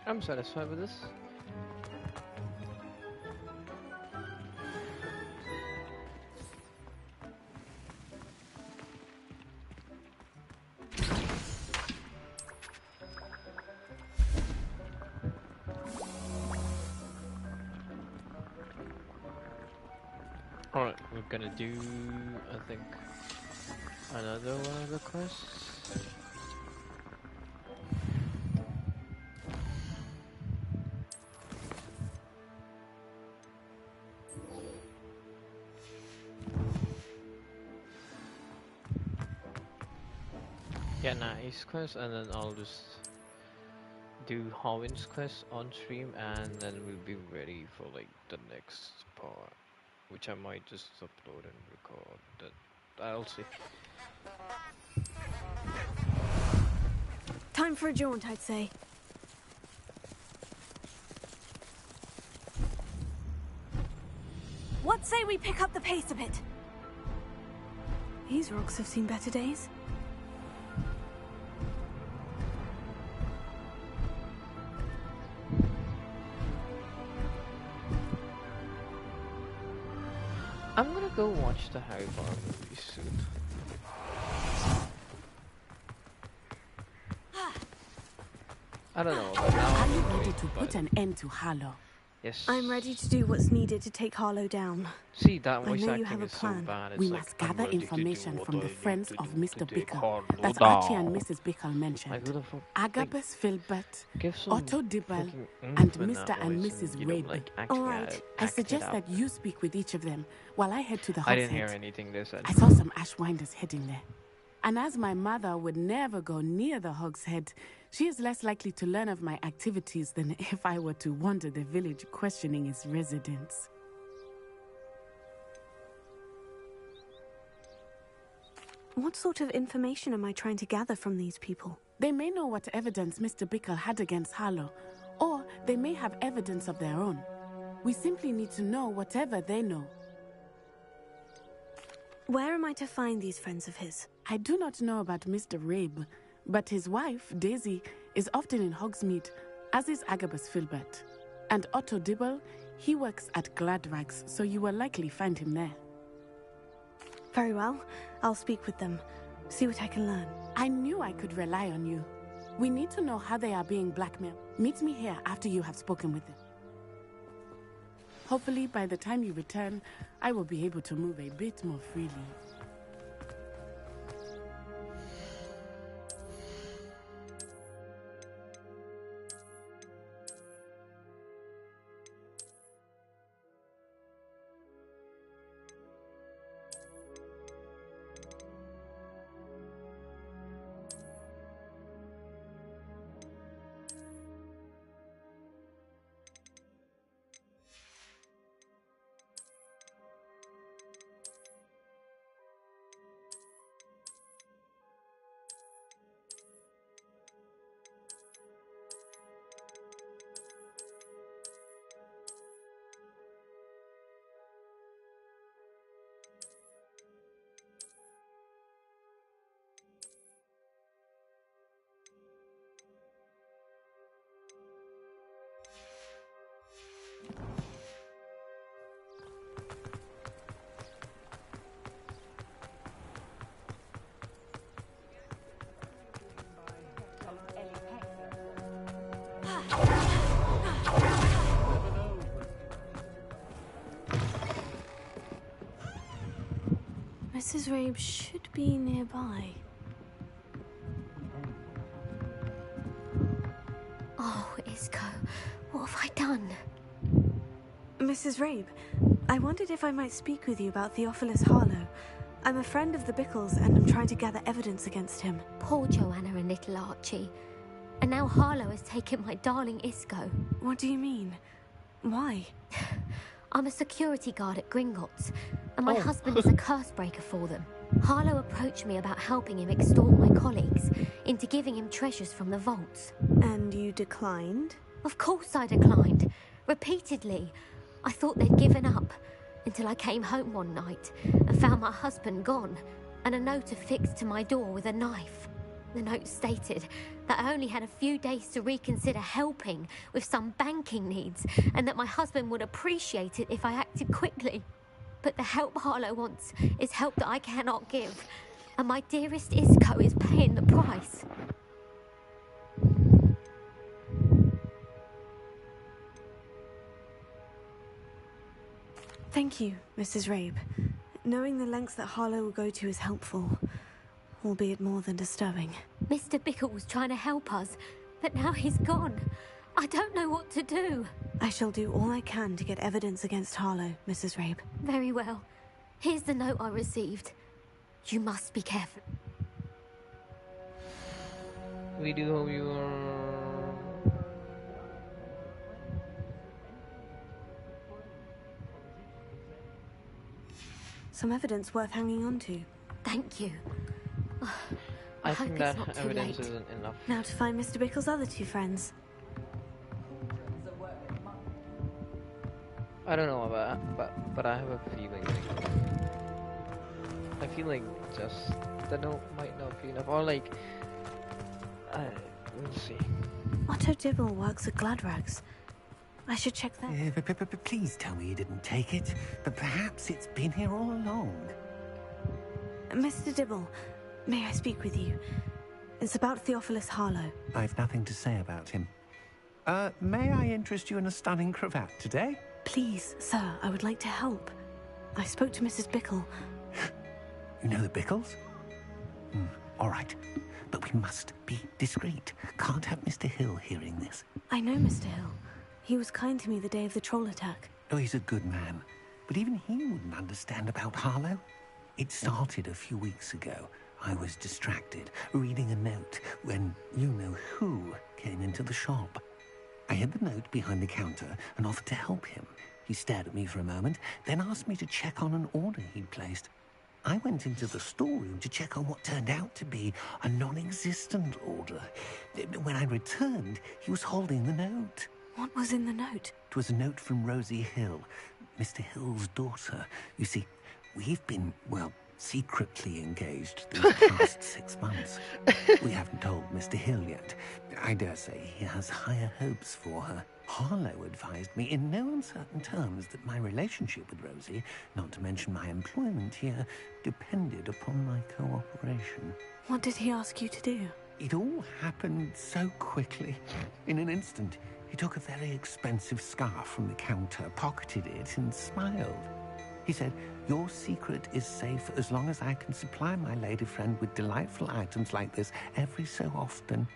I'm satisfied with this. Alright, we're gonna do, I think, another one of the quests. Yeah, nice quest, and then I'll just do Howin's quest on stream, and then we'll be ready for like the next part, which I might just upload and record. That I'll see. Time for a jaunt, I'd say. What say we pick up the pace a bit? These rocks have seen better days. I'm gonna go watch the Harry Potter movie soon. I don't know, but now Are you ready to put an end to Harlow? Yes. I'm ready to do what's needed to take Harlow down. See, that voice I know you acting have a is so plan. bad. It's We like, must I'm gather ready to do information what from I the need friends to of do Mr. to take Bickle Harlow that down. Archie and Mrs. Bickle mentioned. Like, who the fuck? Agabus Filbert, Give some Otto Dibble, fucking and oomph in Mr. that and voice Mrs. you don't, Rabe. like, actually All right, I act it suggest out. that you speak with each of them while I head to the I didn't Hogshead. hear anything they said. I saw some Ashwinders heading there. And as my mother would never go near the Hogshead, she is less likely to learn of my activities than if I were to wander the village questioning its residents. What sort of information am I trying to gather from these people? They may know what evidence Mr. Bickle had against Harlow, or they may have evidence of their own. We simply need to know whatever they know. Where am I to find these friends of his? I do not know about Mr. Rabe, but his wife, Daisy, is often in Hogsmeade, as is Agabus Filbert. And Otto Dibble, he works at Gladrags, so you will likely find him there. Very well. I'll speak with them. See what I can learn. I knew I could rely on you. We need to know how they are being blackmailed. Meet me here after you have spoken with them. Hopefully, by the time you return, I will be able to move a bit more freely. Mrs. Rabe should be nearby. Oh, Isco, what have I done? Mrs. Rabe, I wondered if I might speak with you about Theophilus Harlow. I'm a friend of the Bickles and I'm trying to gather evidence against him. Poor Joanna and little Archie. And now Harlow has taken my darling Isco. What do you mean? Why? I'm a security guard at Gringotts, and my husband is a curse breaker for them. Harlow approached me about helping him extort my colleagues into giving him treasures from the vaults. And you declined? Of course I declined. Repeatedly. I thought they'd given up, until I came home one night and found my husband gone, and a note affixed to my door with a knife. The note stated that I only had a few days to reconsider helping with some banking needs, and that my husband would appreciate it if I acted quickly. But the help Harlow wants is help that I cannot give, and my dearest Isco is paying the price. Thank you, Mrs. Rabe. Knowing the lengths that Harlow will go to is helpful, albeit more than disturbing. Mr. Bickle was trying to help us, but now he's gone. I don't know what to do. I shall do all I can to get evidence against Harlow, Mrs. Rabe. Very well. Here's the note I received. You must be careful. We do hope you are. Some evidence worth hanging on to. Thank you. I hope think it's that not too evidence late. isn't enough. Now to find Mr. Bickle's other two friends. I don't know about that, but I have a feeling. I feel like just the note might not be enough, or like, let's see. Otto Dibble works at Gladrags. I should check that. Please tell me you didn't take it. But perhaps it's been here all along. Mr. Dibble, may I speak with you? It's about Theophilus Harlow. I've nothing to say about him. May I interest you in a stunning cravat today? Please, sir, I would like to help. I spoke to Mrs. Bickle. You know the Bickles? All right. But we must be discreet. Can't have Mr. Hill hearing this. I know Mr. Hill. He was kind to me the day of the troll attack. Oh, he's a good man. But even he wouldn't understand about Harlow. It started a few weeks ago. I was distracted, reading a note, when you-know-who came into the shop. I hid the note behind the counter and offered to help him. He stared at me for a moment, then asked me to check on an order he'd placed. I went into the storeroom to check on what turned out to be a non-existent order. When I returned, he was holding the note. What was in the note? It was a note from Rosie Hill, Mr. Hill's daughter. You see, we've been, well, secretly engaged these past 6 months. We haven't told Mr. Hill yet. I dare say he has higher hopes for her. Harlow advised me in no uncertain terms that my relationship with Rosie, not to mention my employment here, depended upon my cooperation. What did he ask you to do? It all happened so quickly. In an instant, he took a very expensive scarf from the counter, pocketed it, and smiled. He said, "Your secret is safe as long as I can supply my lady friend with delightful items like this every so often."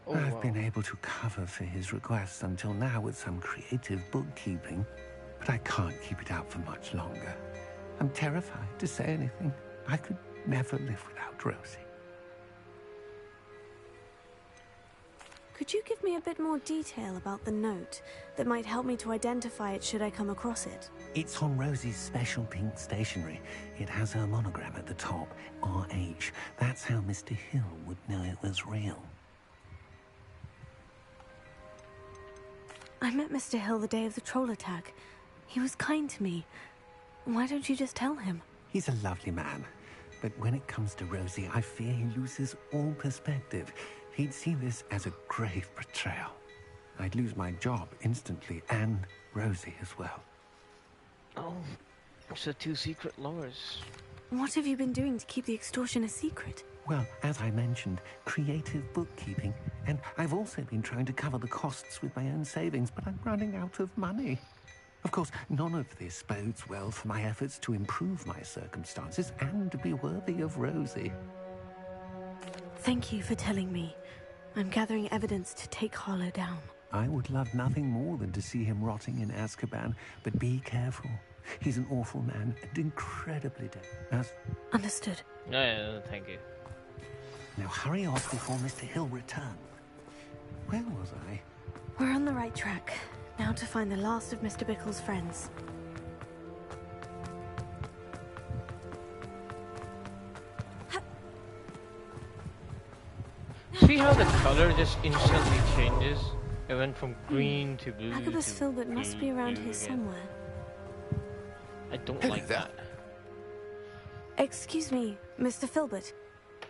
Oh, I've been able to cover for his requests until now with some creative bookkeeping, but I can't keep it out for much longer. I'm terrified to say anything. I could never live without Rosie. Could you give me a bit more detail about the note that might help me to identify it should I come across it? It's on Rosie's special pink stationery. It has her monogram at the top, RH. That's how Mr. Hill would know it was real. I met Mr. Hill the day of the troll attack. He was kind to me. Why don't you just tell him? He's a lovely man. But when it comes to Rosie, I fear he loses all perspective. He'd see this as a grave betrayal. I'd lose my job instantly, and Rosie as well. Oh, so 2 secret lovers. What have you been doing to keep the extortion a secret? Well, as I mentioned, creative bookkeeping. And I've also been trying to cover the costs with my own savings, but I'm running out of money. Of course, none of this bodes well for my efforts to improve my circumstances and to be worthy of Rosie. Thank you for telling me. I'm gathering evidence to take Harlow down. I would love nothing more than to see him rotting in Azkaban, but be careful. He's an awful man and incredibly dangerous. Understood. Yeah, thank you. Now hurry off before Mr. Hill returns. Where was I? We're on the right track. Now to find the last of Mr. Bickle's friends. See how the color just instantly changes? It went from green to blue. Agabus Filbert must be around here again. somewhere. I don't like that. Excuse me, Mr. Filbert.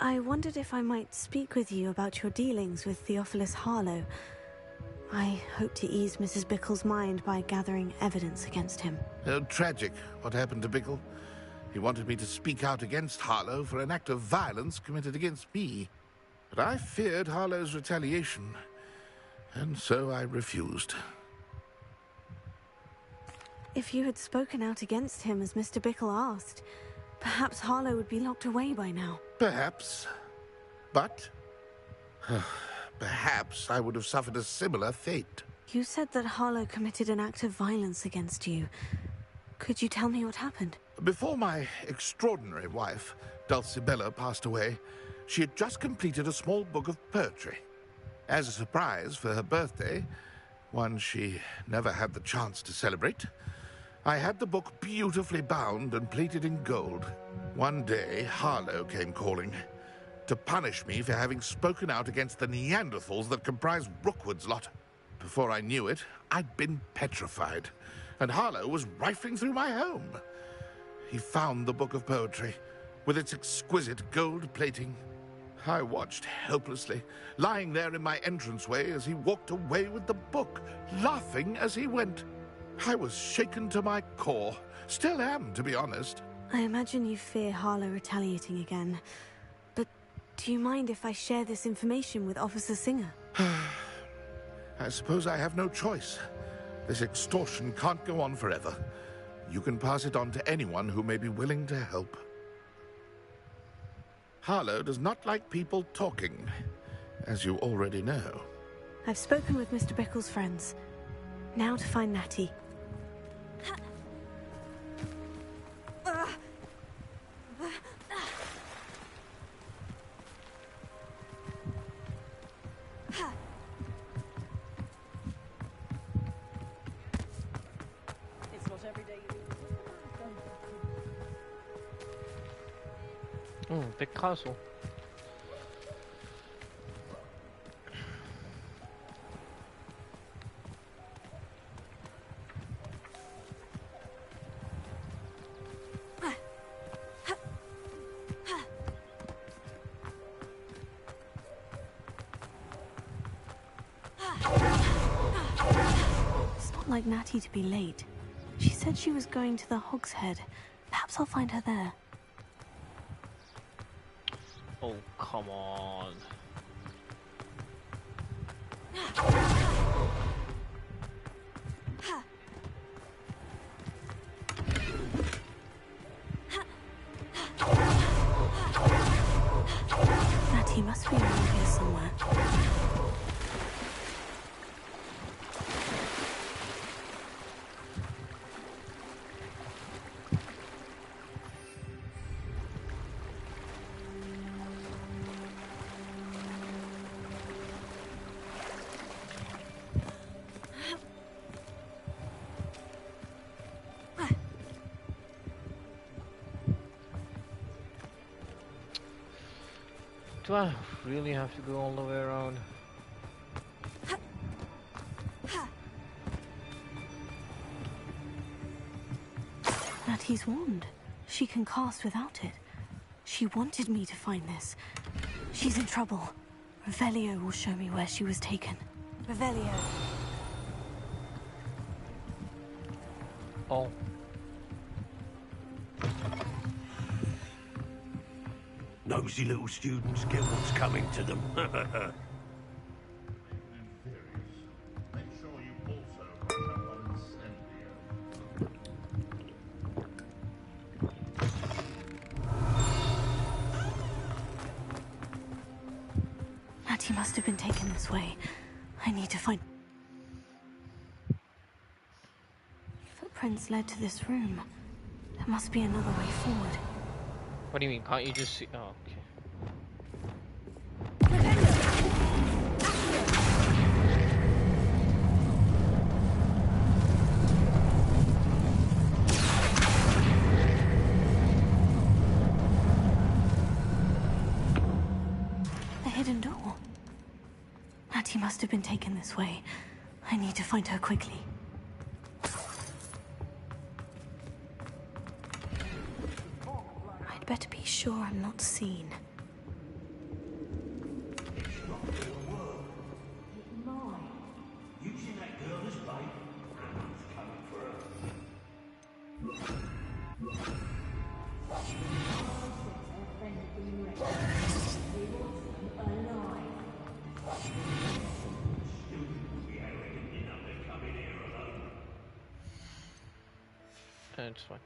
I wondered if I might speak with you about your dealings with Theophilus Harlow. I hope to ease Mrs. Bickle's mind by gathering evidence against him. Oh, tragic what happened to Bickle. He wanted me to speak out against Harlow for an act of violence committed against me. But I feared Harlow's retaliation, and so I refused. If you had spoken out against him as Mr. Bickle asked, perhaps Harlow would be locked away by now. Perhaps. But perhaps I would have suffered a similar fate. You said that Harlow committed an act of violence against you. Could you tell me what happened? Before my extraordinary wife, Dulcibella, passed away, she had just completed a small book of poetry. As a surprise for her birthday, one she never had the chance to celebrate, I had the book beautifully bound and plated in gold. One day, Harlow came calling to punish me for having spoken out against the Neanderthals that comprise Rookwood's lot. Before I knew it, I'd been petrified, and Harlow was rifling through my home. He found the book of poetry, with its exquisite gold plating. I watched helplessly, lying there in my entranceway as he walked away with the book, laughing as he went. I was shaken to my core. Still am, to be honest. I imagine you fear Harlow retaliating again. But do you mind if I share this information with Officer Singer? I suppose I have no choice. This extortion can't go on forever. You can pass it on to anyone who may be willing to help. Harlow does not like people talking, as you already know. I've spoken with Mr. Bickle's friends. Now to find Natty. It's not every day you Big castle. It's not like Natty to be late. She said she was going to the Hog's Head. Perhaps I'll find her there. Oh, come on. Natty must be around here somewhere. Do I really have to go all the way around? Natty's wand. She can cast without it. She wanted me to find this. She's in trouble. Revelio will show me where she was taken. Revelio. Oh. Nosy little students get what's coming to them. Natty must have been taken this way. I need to find... Footprints led to this room. There must be another way forward. What do you mean? Can't you just see? Oh, okay. A hidden door. Natty must have been taken this way. I need to find her quickly. I'd better be sure I'm not seen. Using that girl as bait, Anna's coming for her. It's fine.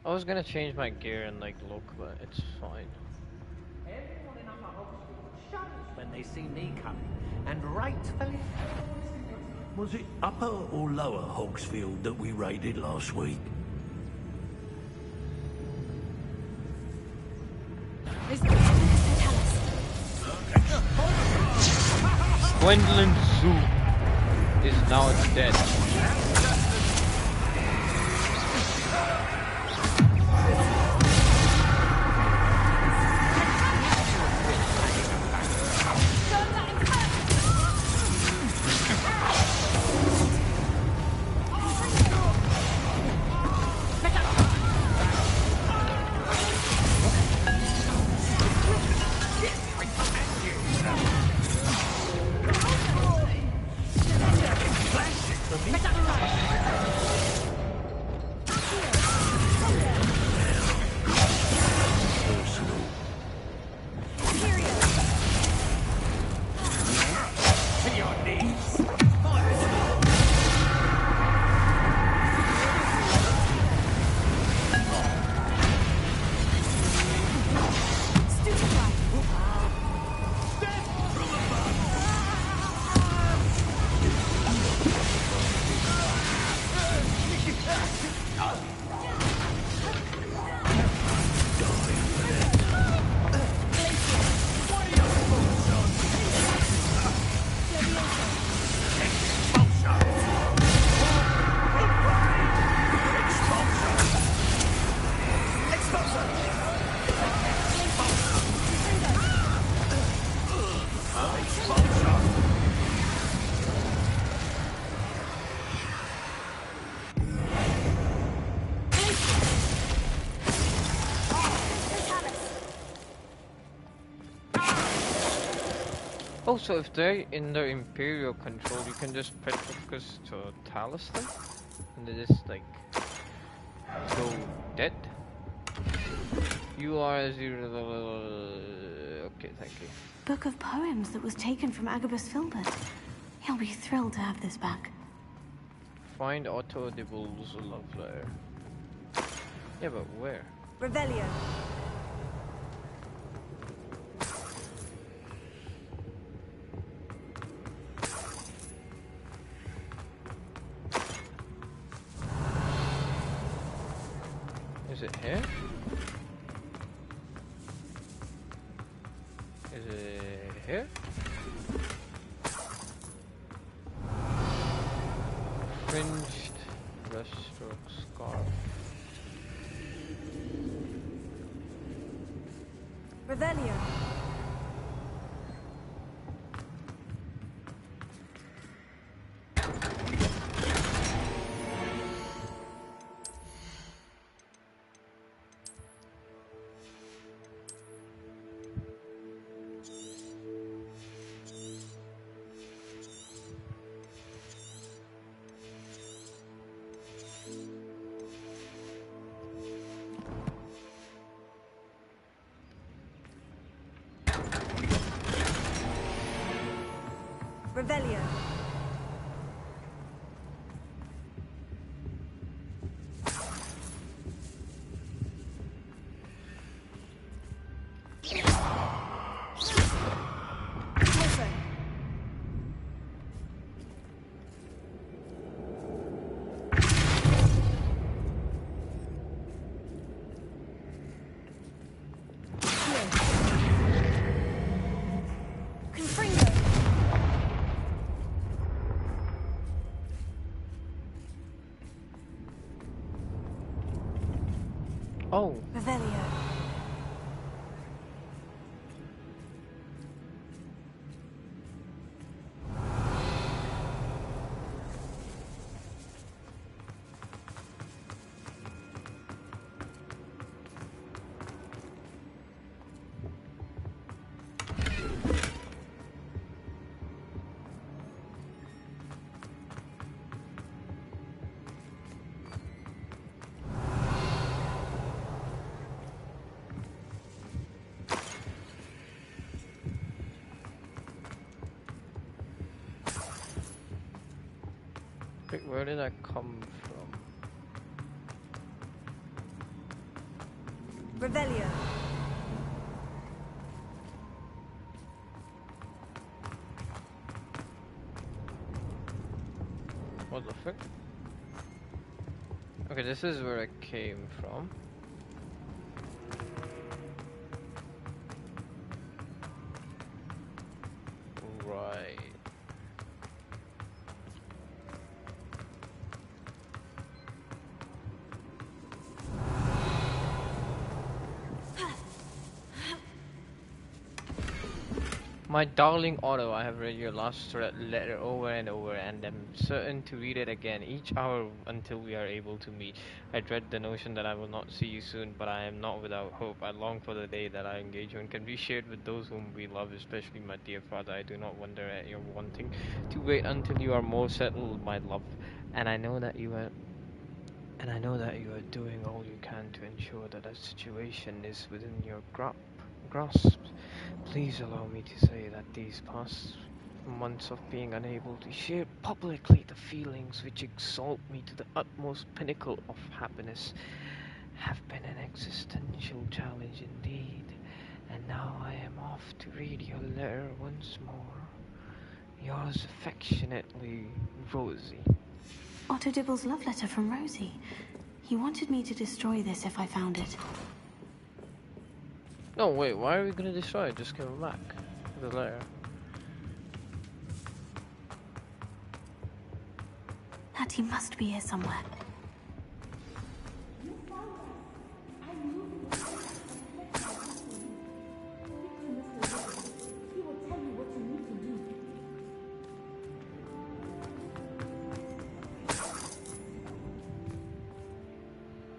I was gonna change my gear and like look, but it's fine. Everyone in upper Hogwarts shudders when they see me coming, and rightfully. Was it upper or lower Hogsfield that we raided last week? Gwendolyn Zoo is now dead. Also, if they're in their Imperial control, you can just focus to Talus them, and they just like go dead. You are zero. Okay, thank you. Book of poems that was taken from Agabus Filbert. He'll be thrilled to have this back. Find Otto Dibble's love letter. Yeah, but where? Revelio. Is it here? Is it here? Fringed breaststroke scarf. Revelio. Revelio. Oh. Revelio. Wait, where did I come from? Revelio. What the fuck? Okay, this is where I came from. Right. My darling Otto, I have read your last letter over and over, and am certain to read it again each hour until we are able to meet. I dread the notion that I will not see you soon, but I am not without hope. I long for the day that our engagement can be shared with those whom we love, especially my dear father. I do not wonder at your wanting to wait until you are more settled, my love, and I know that you are doing all you can to ensure that the situation is within your grasp. Please allow me to say that these past months of being unable to share publicly the feelings which exalt me to the utmost pinnacle of happiness have been an existential challenge indeed. And now I am off to read your letter once more. Yours affectionately, Rosie. Otto Dibble's love letter from Rosie. He wanted me to destroy this if I found it. No, wait, why are we gonna destroy it? Just give it back. The letter. Natty must be here somewhere.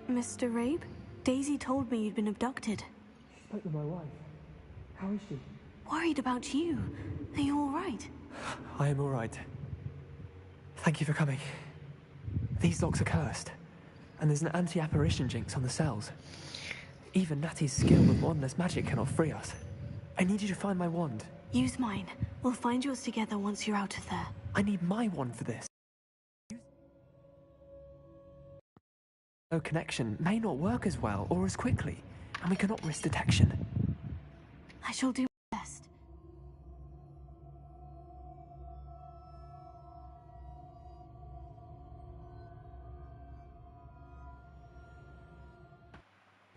Mr. Rabe? Daisy told me you'd been abducted. Spoke with my wife. How is she? Worried about you. Are you all right? I am all right. Thank you for coming. These locks are cursed, and there's an anti-apparition jinx on the cells. Even Natty's skill with wandless magic cannot free us. I need you to find my wand. Use mine. We'll find yours together once you're out of there. I need my wand for this. No connection may not work as well or as quickly, and we cannot risk detection. I shall do my best.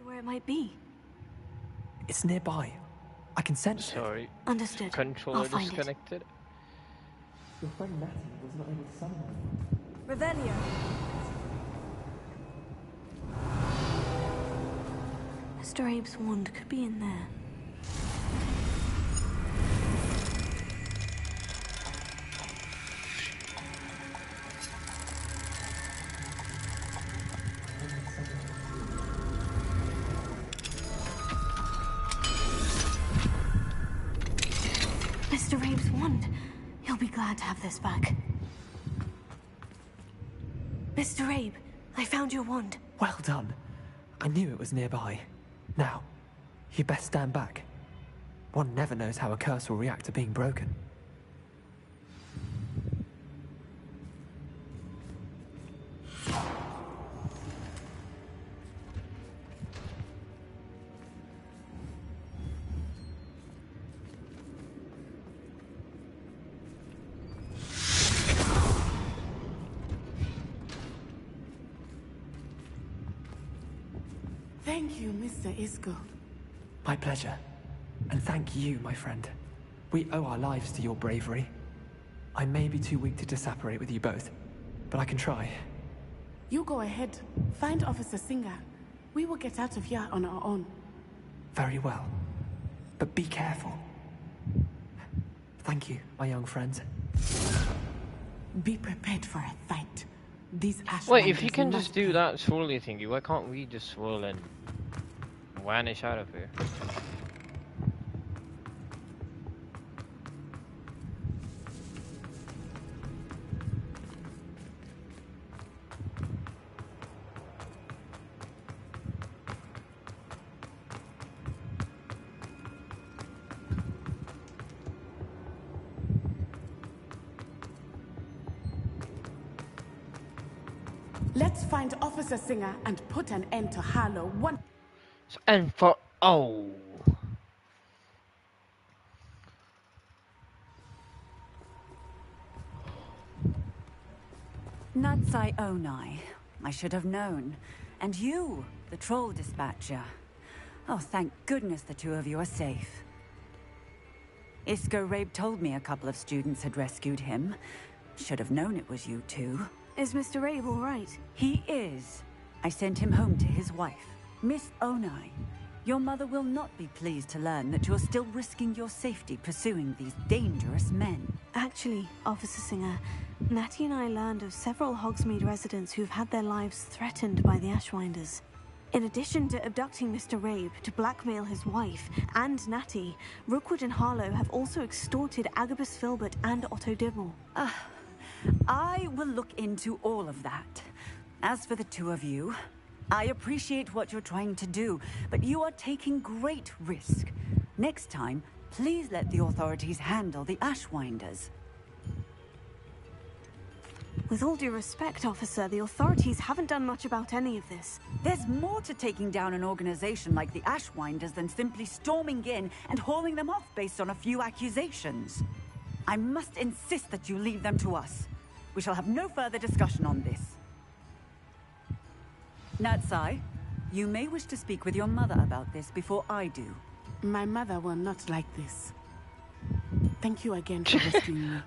Where it might be. It's nearby. I can sense it. Sorry. Understood. Controller I'll find disconnected. Your friend Natty was not able to summon one. Revelio. Mr. Abe's wand could be in there. Mr. Abe's wand. He'll be glad to have this back. Mr. Abe, I found your wand. Well done. I knew it was nearby. Now, you best stand back. One never knows how a curse will react to being broken. Thank you, Mr. Isco. My pleasure. And thank you, my friend. We owe our lives to your bravery. I may be too weak to disapparate with you both, but I can try. You go ahead. Find Officer Singer. We will get out of here on our own. Very well. But be careful. Thank you, my young friends. Be prepared for a fight. These Wait, if you can just do that swirly thingy, why can't we just swirl and vanish out of here? Let's find Officer Singer and put an end to Harlow one. And for oh. Natsai Onai. I should have known. And you, the troll dispatcher. Oh, thank goodness the two of you are safe. Isco Rabe told me a couple of students had rescued him. Should have known it was you two. Is Mr. Rabe all right? He is. I sent him home to his wife, Miss Onai. Your mother will not be pleased to learn that you're still risking your safety pursuing these dangerous men. Actually, Officer Singer, Natty and I learned of several Hogsmeade residents who've had their lives threatened by the Ashwinders. In addition to abducting Mr. Rabe to blackmail his wife and Natty, Rookwood and Harlow have also extorted Agabus Filbert and Otto Dibble. I will look into all of that. As for the two of you, I appreciate what you're trying to do, but you are taking great risk. Next time, please let the authorities handle the Ashwinders. With all due respect, officer, the authorities haven't done much about any of this. There's more to taking down an organization like the Ashwinders than simply storming in and hauling them off based on a few accusations. I must insist that you leave them to us. We shall have no further discussion on this. Natsai, you may wish to speak with your mother about this before I do. My mother will not like this. Thank you again for rescuing me.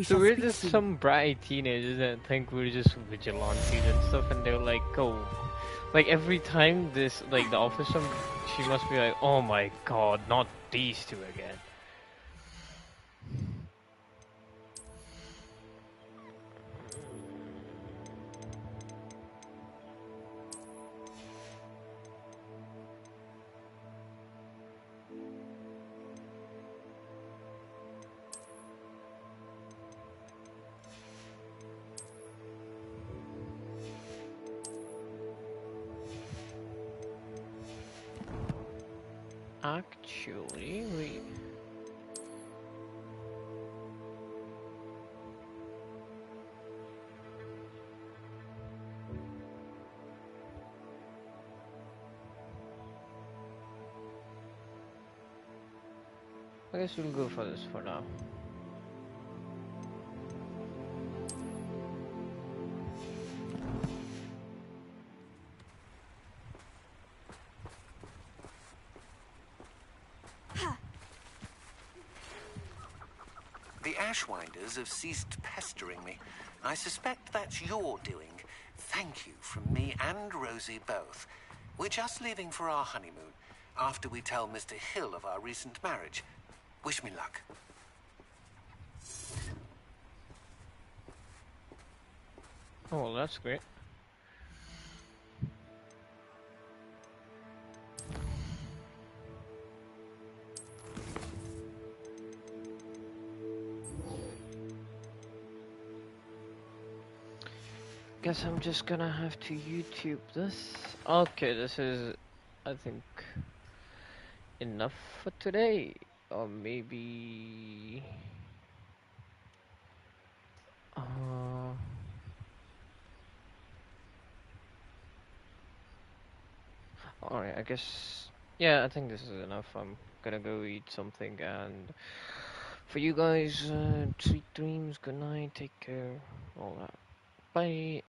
So we're just some bratty teenagers that think we're just vigilantes and stuff, and they're like, oh, like every time this, like the officer, she must be like, oh my god, not these two again. Actually, I guess we'll go for this for now. The Ashwinders have ceased pestering me. I suspect that's your doing. Thank you from me and Rosie both. We're just leaving for our honeymoon, after we tell Mr. Hill of our recent marriage. Wish me luck. Oh, well, that's great. Guess I'm just gonna have to YouTube this. Okay, this is, I think, enough for today. Or maybe... Alright, I guess... Yeah, I think this is enough. I'm gonna go eat something, and... For you guys, sweet dreams, good night, take care, all that. Bye!